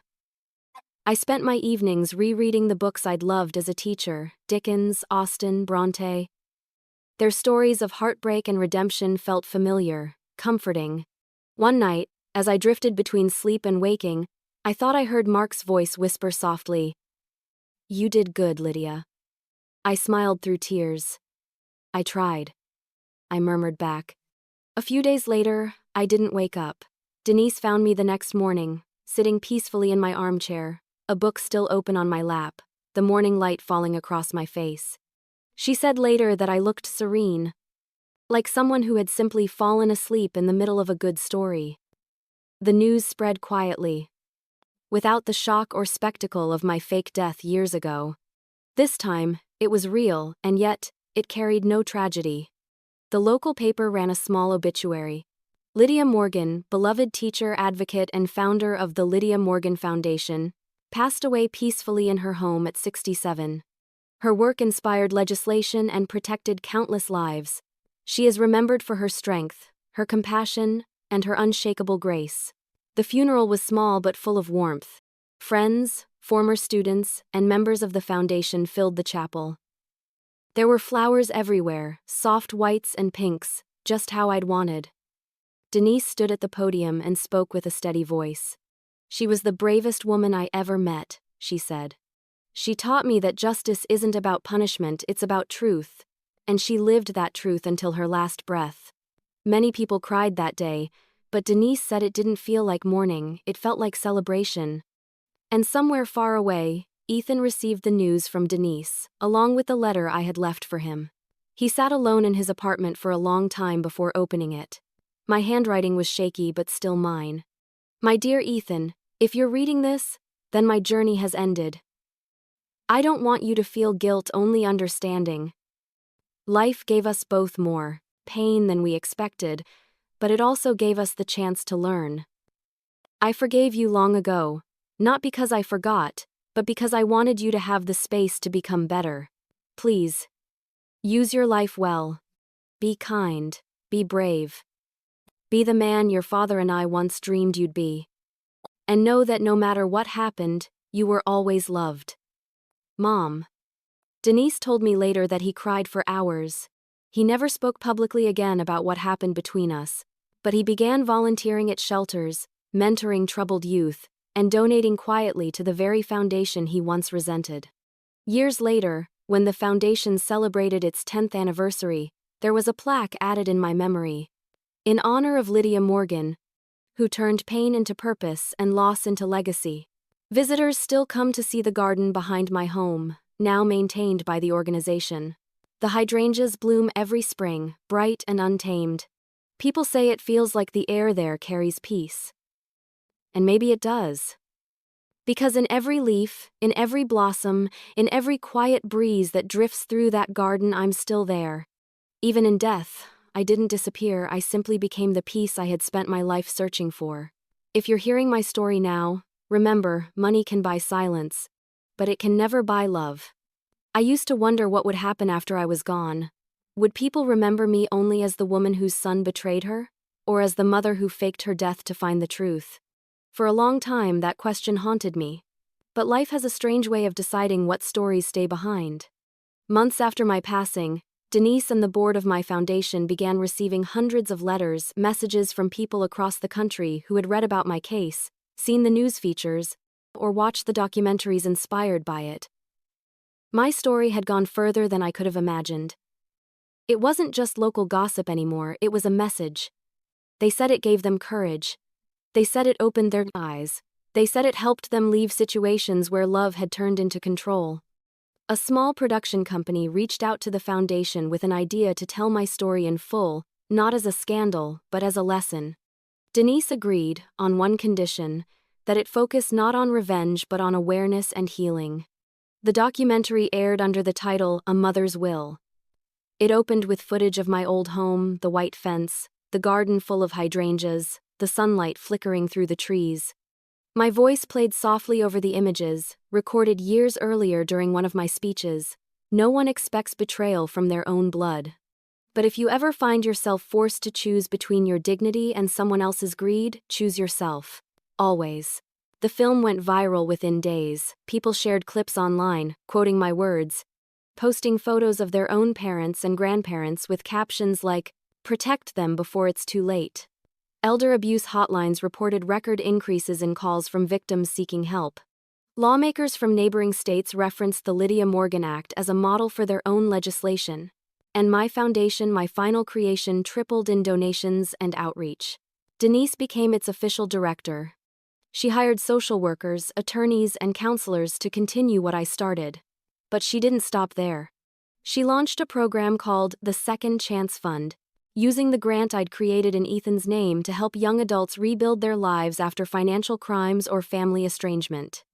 I spent my evenings rereading the books I'd loved as a teacher, Dickens, Austen, Bronte. Their stories of heartbreak and redemption felt familiar, comforting. One night, as I drifted between sleep and waking, I thought I heard Mark's voice whisper softly, "You did good, Lydia." I smiled through tears. "I tried," I murmured back. A few days later, I didn't wake up. Denise found me the next morning, sitting peacefully in my armchair, a book still open on my lap, the morning light falling across my face. She said later that I looked serene, like someone who had simply fallen asleep in the middle of a good story. The news spread quietly, without the shock or spectacle of my fake death years ago. This time, it was real, and yet, it carried no tragedy. The local paper ran a small obituary. Lydia Morgan, beloved teacher, advocate, and founder of the Lydia Morgan Foundation, passed away peacefully in her home at 67. Her work inspired legislation and protected countless lives. She is remembered for her strength, her compassion, and her unshakable grace. The funeral was small but full of warmth. Friends, former students, and members of the foundation filled the chapel. There were flowers everywhere, soft whites and pinks, just how I'd wanted. Denise stood at the podium and spoke with a steady voice. "She was the bravest woman I ever met," she said. "She taught me that justice isn't about punishment, it's about truth, and she lived that truth until her last breath." Many people cried that day, but Denise said it didn't feel like mourning, it felt like celebration. And somewhere far away, Ethan received the news from Denise, along with the letter I had left for him. He sat alone in his apartment for a long time before opening it. My handwriting was shaky but still mine. "My dear Ethan, if you're reading this, then my journey has ended. I don't want you to feel guilt, only understanding. Life gave us both more pain than we expected, but it also gave us the chance to learn. I forgave you long ago, not because I forgot, but because I wanted you to have the space to become better. Please, use your life well. Be kind, be brave. Be the man your father and I once dreamed you'd be. And know that no matter what happened, you were always loved. Mom." Denise told me later that he cried for hours. He never spoke publicly again about what happened between us, but he began volunteering at shelters, mentoring troubled youth, and donating quietly to the very foundation he once resented. Years later, when the foundation celebrated its 10th anniversary, there was a plaque added in my memory. In honor of Lydia Morgan, who turned pain into purpose and loss into legacy. Visitors still come to see the garden behind my home, now maintained by the organization. The hydrangeas bloom every spring, bright and untamed. People say it feels like the air there carries peace. And maybe it does. Because in every leaf, in every blossom, in every quiet breeze that drifts through that garden, I'm still there. Even in death, I didn't disappear, I simply became the peace I had spent my life searching for. If you're hearing my story now, remember, money can buy silence, but it can never buy love. I used to wonder what would happen after I was gone. Would people remember me only as the woman whose son betrayed her, or as the mother who faked her death to find the truth? For a long time, that question haunted me. But life has a strange way of deciding what stories stay behind. Months after my passing, Denise and the board of my foundation began receiving hundreds of letters, messages from people across the country who had read about my case, seen the news features, or watched the documentaries inspired by it. My story had gone further than I could have imagined. It wasn't just local gossip anymore, it was a message. They said it gave them courage. They said it opened their eyes. They said it helped them leave situations where love had turned into control. A small production company reached out to the foundation with an idea to tell my story in full, not as a scandal, but as a lesson. Denise agreed, on one condition, that it focus not on revenge but on awareness and healing. The documentary aired under the title A Mother's Will. It opened with footage of my old home, the white fence, the garden full of hydrangeas, the sunlight flickering through the trees. My voice played softly over the images, recorded years earlier during one of my speeches. No one expects betrayal from their own blood. But if you ever find yourself forced to choose between your dignity and someone else's greed, choose yourself. Always. The film went viral within days. People shared clips online, quoting my words, posting photos of their own parents and grandparents with captions like, "Protect them before it's too late." Elder abuse hotlines reported record increases in calls from victims seeking help. Lawmakers from neighboring states referenced the Lydia Morgan Act as a model for their own legislation. And my foundation, my final creation, tripled in donations and outreach. Denise became its official director. She hired social workers, attorneys, and counselors to continue what I started. But she didn't stop there. She launched a program called the Second Chance Fund, using the grant I'd created in Ethan's name to help young adults rebuild their lives after financial crimes or family estrangement.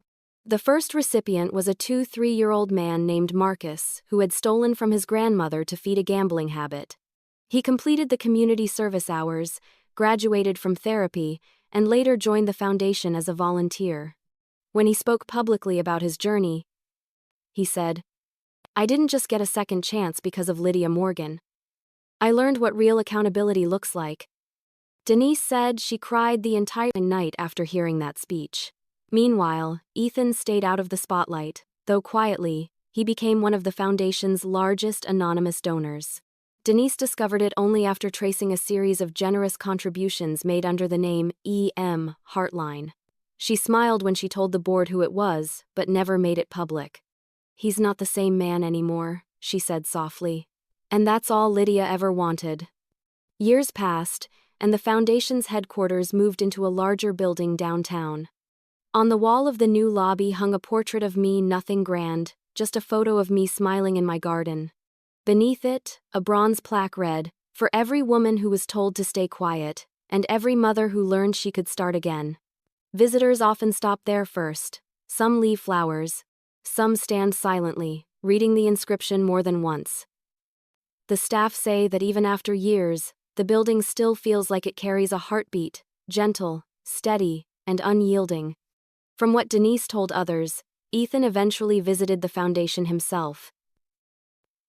The first recipient was a 3-year-old man named Marcus, who had stolen from his grandmother to feed a gambling habit. He completed the community service hours, graduated from therapy, and later joined the foundation as a volunteer. When he spoke publicly about his journey, he said, "I didn't just get a second chance because of Lydia Morgan. I learned what real accountability looks like." Denise said she cried the entire night after hearing that speech. Meanwhile, Ethan stayed out of the spotlight, though quietly, he became one of the foundation's largest anonymous donors. Denise discovered it only after tracing a series of generous contributions made under the name E.M. Heartline. She smiled when she told the board who it was, but never made it public. "He's not the same man anymore," she said softly. And that's all Lydia ever wanted. Years passed, and the foundation's headquarters moved into a larger building downtown. On the wall of the new lobby hung a portrait of me, nothing grand, just a photo of me smiling in my garden. Beneath it, a bronze plaque read, "For every woman who was told to stay quiet, and every mother who learned she could start again." Visitors often stop there first. Some leave flowers. Some stand silently, reading the inscription more than once. The staff say that even after years, the building still feels like it carries a heartbeat, gentle, steady, and unyielding. From what Denise told others, Ethan eventually visited the foundation himself.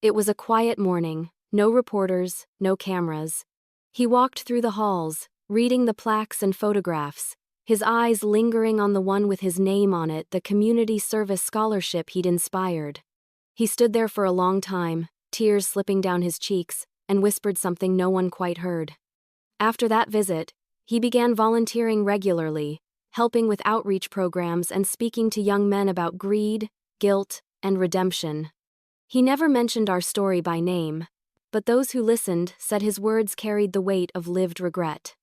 It was a quiet morning, no reporters, no cameras. He walked through the halls, reading the plaques and photographs, his eyes lingering on the one with his name on it, the community service scholarship he'd inspired. He stood there for a long time, tears slipping down his cheeks, and whispered something no one quite heard. After that visit, he began volunteering regularly, helping with outreach programs and speaking to young men about greed, guilt, and redemption. He never mentioned our story by name, but those who listened said his words carried the weight of lived regret.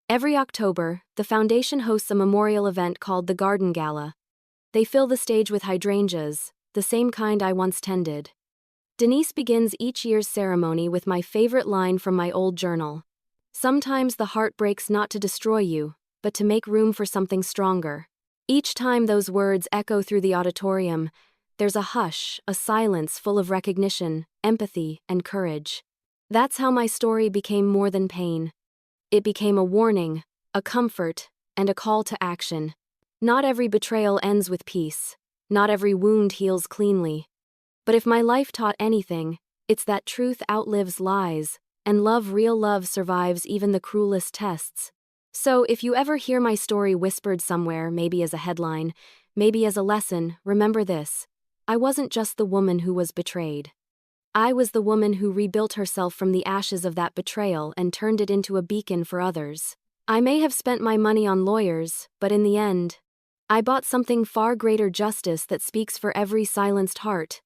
Every October, the foundation hosts a memorial event called the Garden Gala. They fill the stage with hydrangeas, the same kind I once tended. Denise begins each year's ceremony with my favorite line from my old journal. "Sometimes the heart breaks not to destroy you, but to make room for something stronger." Each time those words echo through the auditorium, there's a hush, a silence full of recognition, empathy, and courage. That's how my story became more than pain. It became a warning, a comfort, and a call to action. Not every betrayal ends with peace. Not every wound heals cleanly. But if my life taught anything, it's that truth outlives lies, and real love survives even the cruelest tests. So if you ever hear my story whispered somewhere, maybe as a headline, maybe as a lesson, remember this. I wasn't just the woman who was betrayed. I was the woman who rebuilt herself from the ashes of that betrayal and turned it into a beacon for others. I may have spent my money on lawyers, but in the end, I bought something far greater: justice that speaks for every silenced heart.